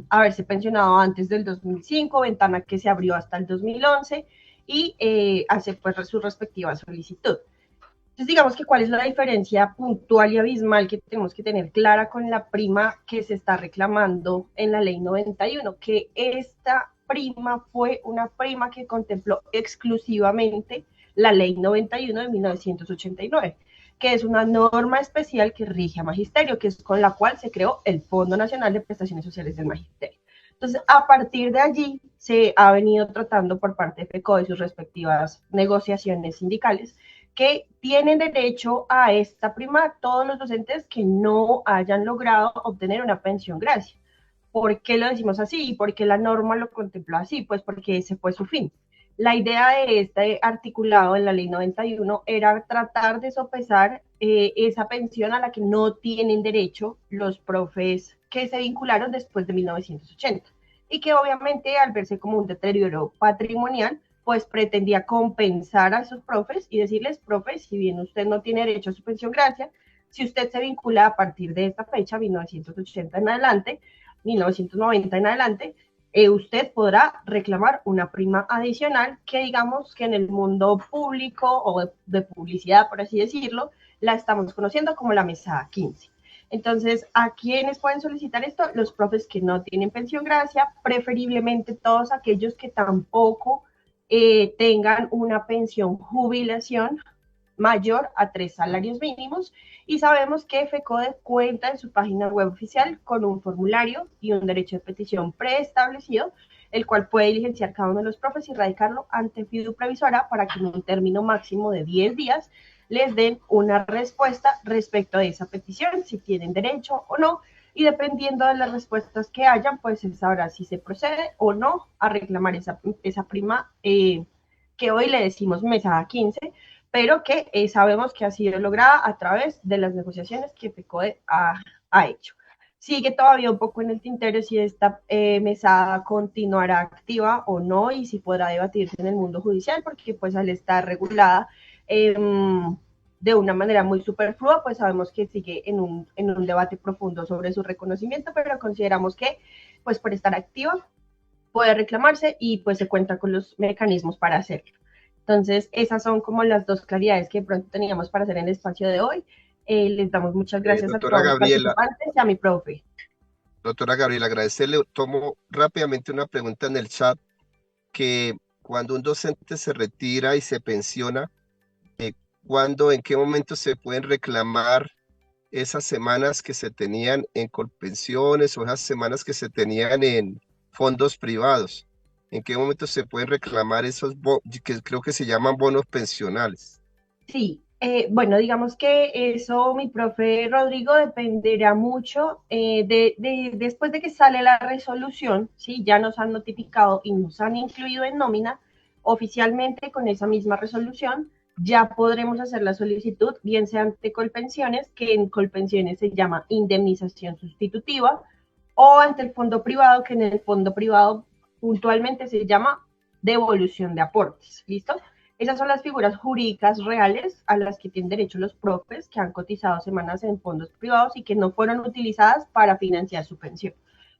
haberse pensionado antes del 2005, ventana que se abrió hasta el 2011, y hacer pues su respectiva solicitud. Entonces, digamos que cuál es la diferencia puntual y abismal que tenemos que tener clara con la prima que se está reclamando en la ley 91, que esta prima fue una prima que contempló exclusivamente la ley 91 de 1989, que es una norma especial que rige a magisterio, que es con la cual se creó el Fondo Nacional de Prestaciones Sociales del Magisterio. Entonces, a partir de allí, se ha venido tratando por parte de FECO y sus respectivas negociaciones sindicales que tienen derecho a esta prima todos los docentes que no hayan logrado obtener una pensión gracia. ¿Por qué lo decimos así? ¿Y por qué la norma lo contempló así? Pues porque ese fue su fin. La idea de este articulado en la ley 91 era tratar de sopesar esa pensión a la que no tienen derecho los profes que se vincularon después de 1980 y que obviamente al verse como un deterioro patrimonial, pues pretendía compensar a esos profes y decirles, profes, si bien usted no tiene derecho a su pensión gracia, si usted se vincula a partir de esta fecha, 1980 en adelante, 1990 en adelante, usted podrá reclamar una prima adicional que digamos que en el mundo público o de publicidad, por así decirlo, la estamos conociendo como la mesada 15. Entonces, ¿a quiénes pueden solicitar esto? Los profes que no tienen pensión gracia, preferiblemente todos aquellos que tampoco tengan una pensión jubilación mayor a 3 salarios mínimos, y sabemos que FECODE cuenta en su página web oficial con un formulario y un derecho de petición preestablecido, el cual puede diligenciar cada uno de los profes y radicarlo ante FIDU Previsora para que en un término máximo de 10 días les den una respuesta respecto a esa petición, si tienen derecho o no, y dependiendo de las respuestas que hayan, pues se sabrá si se procede o no a reclamar esa prima que hoy le decimos mesada 15, pero que sabemos que ha sido lograda a través de las negociaciones que FECODE ha hecho. Sigue todavía un poco en el tintero si esta mesada continuará activa o no y si podrá debatirse en el mundo judicial, porque pues al estar regulada de una manera muy superflua, pues sabemos que sigue en un debate profundo sobre su reconocimiento, pero consideramos que pues por estar activa puede reclamarse y pues se cuenta con los mecanismos para hacerlo. Entonces, esas son como las dos claridades que de pronto teníamos para hacer en el espacio de hoy. Les damos muchas gracias a todos los participantes y a mi profe. Doctora Gabriela, agradecerle. Tomo rápidamente una pregunta en el chat, que cuando un docente se retira y se pensiona, ¿en qué momento se pueden reclamar esas semanas que se tenían en colpensiones o esas semanas que se tenían en fondos privados? ¿En qué momento se pueden reclamar esos que creo que se llaman bonos pensionales? Sí, bueno, digamos que eso, mi profe Rodrigo, dependerá mucho después de que sale la resolución, ¿sí? Ya nos han notificado y nos han incluido en nómina oficialmente con esa misma resolución. Ya podremos hacer la solicitud, bien sea ante Colpensiones, que en Colpensiones se llama indemnización sustitutiva, o ante el fondo privado, que en el fondo privado puntualmente se llama devolución de aportes. ¿Listo? Esas son las figuras jurídicas reales a las que tienen derecho los profes que han cotizado semanas en fondos privados y que no fueron utilizadas para financiar su pensión.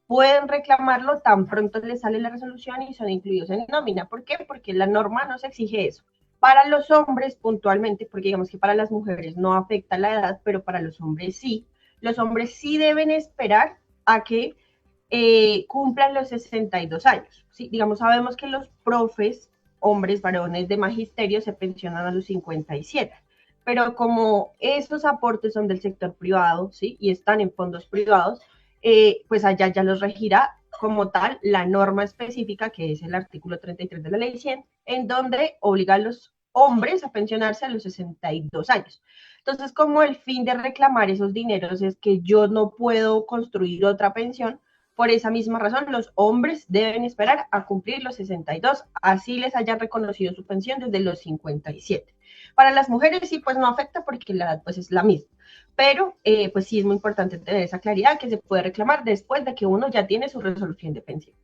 Pueden reclamarlo tan pronto les sale la resolución y son incluidos en nómina. ¿Por qué? Porque la norma nos exige eso. Para los hombres puntualmente, porque digamos que para las mujeres no afecta la edad, pero para los hombres sí. Los hombres sí deben esperar a que cumplan los 62 años. ¿Sí? Digamos, sabemos que los profes, hombres, varones de magisterio, se pensionan a los 57. Pero como esos aportes son del sector privado, ¿sí? Y están en fondos privados, pues allá ya los regirá como tal la norma específica, que es el artículo 33 de la ley 100, en donde obliga a los hombres a pensionarse a los 62 años. Entonces, como el fin de reclamar esos dineros es que yo no puedo construir otra pensión, Por esa misma razón, los hombres deben esperar a cumplir los 62, así les hayan reconocido su pensión desde los 57. Para las mujeres sí, pues no afecta porque la edad pues es la misma, pero pues sí es muy importante tener esa claridad que se puede reclamar después de que uno ya tiene su resolución de pensión.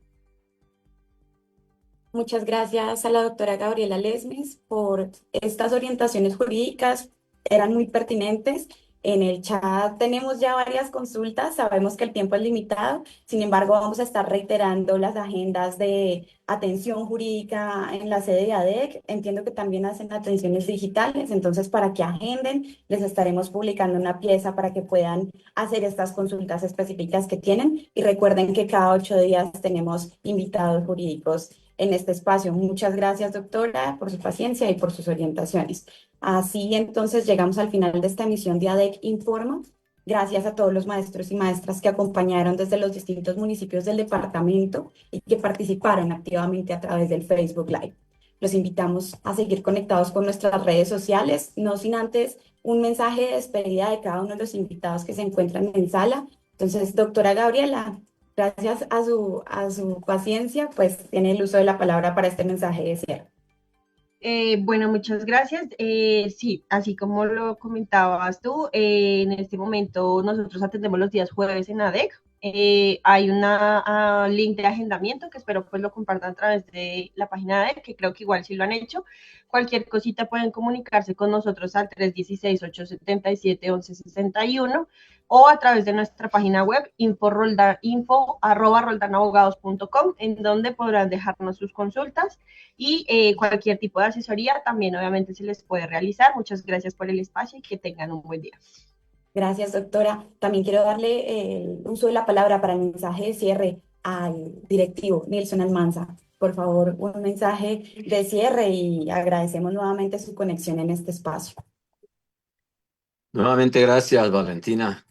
Muchas gracias a la doctora Gabriela Lesmes por estas orientaciones jurídicas, eran muy pertinentes. En el chat tenemos ya varias consultas, sabemos que el tiempo es limitado, sin embargo vamos a estar reiterando las agendas de atención jurídica en la sede de ADEC. Entiendo que también hacen atenciones digitales, entonces para que agenden les estaremos publicando una pieza para que puedan hacer estas consultas específicas que tienen y recuerden que cada 8 días tenemos invitados jurídicos en este espacio. Muchas gracias, doctora, por su paciencia y por sus orientaciones. Así entonces llegamos al final de esta emisión de ADEC Informa. Gracias a todos los maestros y maestras que acompañaron desde los distintos municipios del departamento y que participaron activamente a través del Facebook Live. Los invitamos a seguir conectados con nuestras redes sociales, no sin antes un mensaje de despedida de cada uno de los invitados que se encuentran en sala. Entonces, doctora Gabriela, gracias a su paciencia, pues tiene el uso de la palabra para este mensaje de cierre. Bueno, muchas gracias. Sí, así como lo comentabas tú, en este momento nosotros atendemos los días jueves en ADEC. Hay una link de agendamiento que espero pues lo compartan a través de la página de ADEC, que creo que igual sí lo han hecho. Cualquier cosita pueden comunicarse con nosotros al 316-877-1161 o a través de nuestra página web info@roldanabogados.com, en donde podrán dejarnos sus consultas y cualquier tipo de asesoría también obviamente se les puede realizar. Muchas gracias por el espacio y que tengan un buen día. Gracias, doctora. También quiero darle el uso de la palabra para el mensaje de cierre al directivo Nilson Almanza. Por favor, un mensaje de cierre y agradecemos nuevamente su conexión en este espacio. Nuevamente, gracias, Valentina.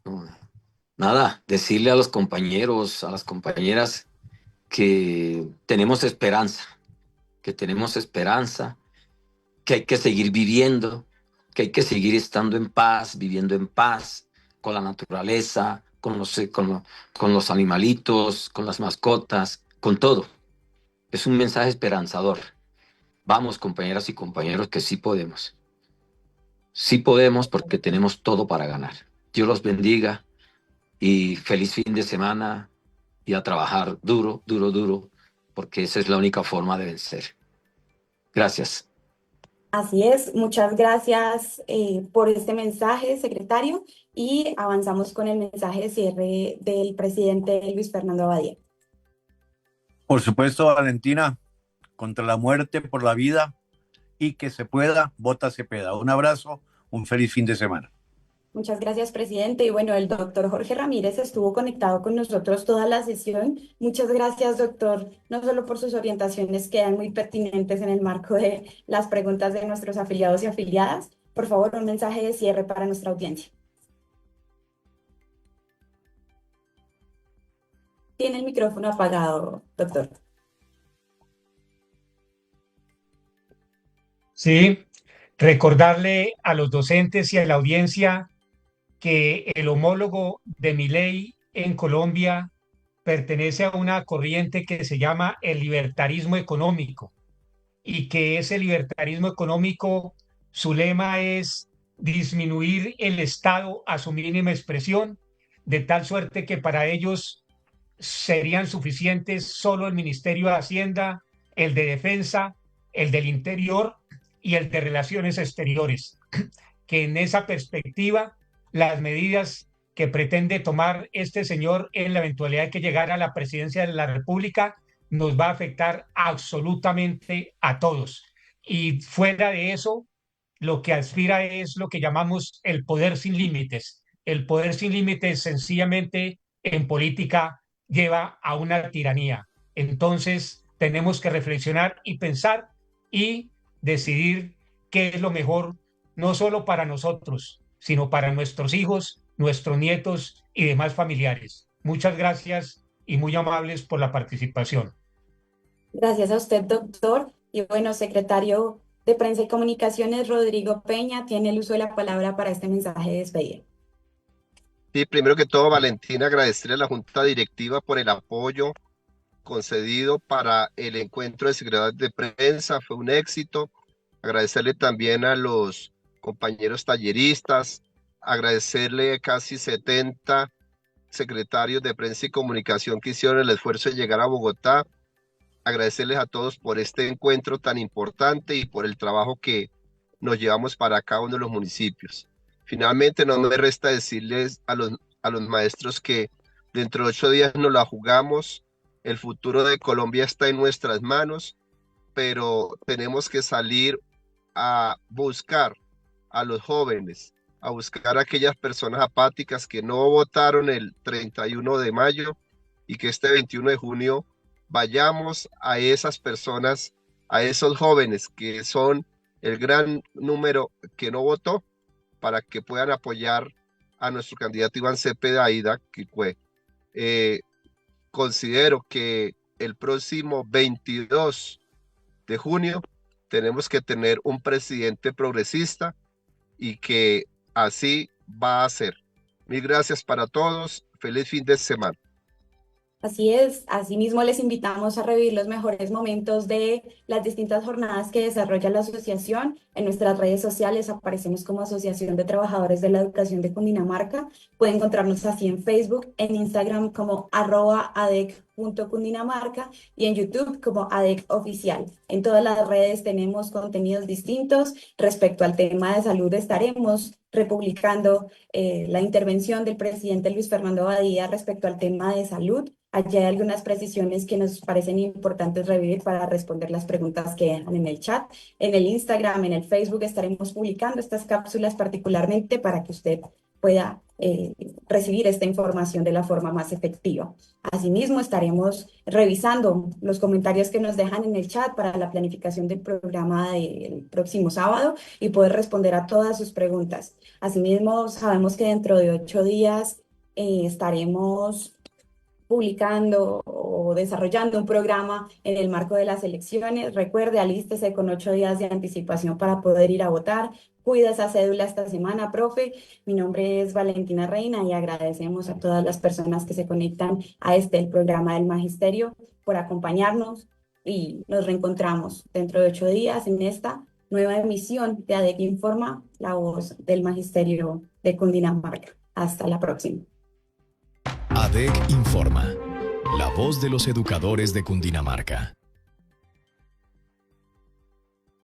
Nada, decirle a los compañeros, a las compañeras que tenemos esperanza, que hay que seguir viviendo, que hay que seguir estando en paz, viviendo en paz con la naturaleza, con los animalitos, con las mascotas, con todo. Es un mensaje esperanzador. Vamos, compañeras y compañeros, que sí podemos. Sí podemos porque tenemos todo para ganar. Dios los bendiga y feliz fin de semana y a trabajar duro, duro, duro, porque esa es la única forma de vencer. Gracias. Así es, muchas gracias por este mensaje, secretario, y avanzamos con el mensaje de cierre del presidente Luis Fernando Abadía. Por supuesto, Valentina, contra la muerte, por la vida, y que se pueda, vota Cepeda. Un abrazo, un feliz fin de semana. Muchas gracias, presidente. Y bueno, el doctor Jorge Ramírez estuvo conectado con nosotros toda la sesión. Muchas gracias, doctor, no solo por sus orientaciones que eran muy pertinentes en el marco de las preguntas de nuestros afiliados y afiliadas. Por favor, un mensaje de cierre para nuestra audiencia. Tiene el micrófono apagado, doctor. Sí, recordarle a los docentes y a la audiencia que el homólogo de Milei en Colombia pertenece a una corriente que se llama el libertarismo económico y que ese libertarismo económico, su lema es disminuir el Estado a su mínima expresión, de tal suerte que para ellos serían suficientes solo el Ministerio de Hacienda, el de Defensa, el del Interior y el de Relaciones Exteriores. Que en esa perspectiva, las medidas que pretende tomar este señor en la eventualidad de que llegara a la presidencia de la República nos va a afectar absolutamente a todos. Y fuera de eso, lo que aspira es lo que llamamos el poder sin límites. El poder sin límites sencillamente en política lleva a una tiranía. Entonces tenemos que reflexionar y pensar y decidir qué es lo mejor, no solo para nosotros, sino para nuestros hijos, nuestros nietos y demás familiares. Muchas gracias y muy amables por la participación. Gracias a usted, doctor. Y bueno, secretario de Prensa y Comunicaciones, Rodrigo Peña, tiene el uso de la palabra para este mensaje de despedida. Sí, primero que todo, Valentina, agradecerle a la Junta Directiva por el apoyo concedido para el encuentro de secretarios de prensa, fue un éxito. Agradecerle también a los compañeros talleristas, agradecerle a casi 70 secretarios de prensa y comunicación que hicieron el esfuerzo de llegar a Bogotá, agradecerles a todos por este encuentro tan importante y por el trabajo que nos llevamos para cada uno de los municipios. Finalmente, no me resta decirles a los maestros que dentro de 8 días nos la jugamos, el futuro de Colombia está en nuestras manos, pero tenemos que salir a buscar a los jóvenes, a buscar a aquellas personas apáticas que no votaron el 31 de mayo y que este 21 de junio vayamos a esas personas, a esos jóvenes que son el gran número que no votó, para que puedan apoyar a nuestro candidato Iván Cepeda Aida Quicue. Considero que el próximo 22 de junio tenemos que tener un presidente progresista y que así va a ser. Mil gracias para todos. Feliz fin de semana. Así es, asimismo les invitamos a revivir los mejores momentos de las distintas jornadas que desarrolla la asociación. En nuestras redes sociales aparecemos como Asociación de Trabajadores de la Educación de Cundinamarca. Pueden encontrarnos así en Facebook, en Instagram como @adec.cundinamarca y en YouTube como ADEC Oficial. En todas las redes tenemos contenidos distintos. Respecto al tema de salud estaremos republicando la intervención del presidente Luis Fernando Badía respecto al tema de salud. Allí hay algunas precisiones que nos parecen importantes revivir para responder las preguntas que dejan en el chat. En el Instagram, en el Facebook estaremos publicando estas cápsulas particularmente para que usted pueda recibir esta información de la forma más efectiva. Asimismo, estaremos revisando los comentarios que nos dejan en el chat para la planificación del programa del próximo sábado y poder responder a todas sus preguntas. Asimismo, sabemos que dentro de 8 días estaremos publicando o desarrollando un programa en el marco de las elecciones. Recuerde, alístese con 8 días de anticipación para poder ir a votar. Cuida esa cédula esta semana, profe. Mi nombre es Valentina Reina y agradecemos a todas las personas que se conectan a el programa del Magisterio por acompañarnos y nos reencontramos dentro de 8 días en esta nueva emisión de ADEC Informa, la voz del Magisterio de Cundinamarca. Hasta la próxima. ADEC Informa, la voz de los educadores de Cundinamarca.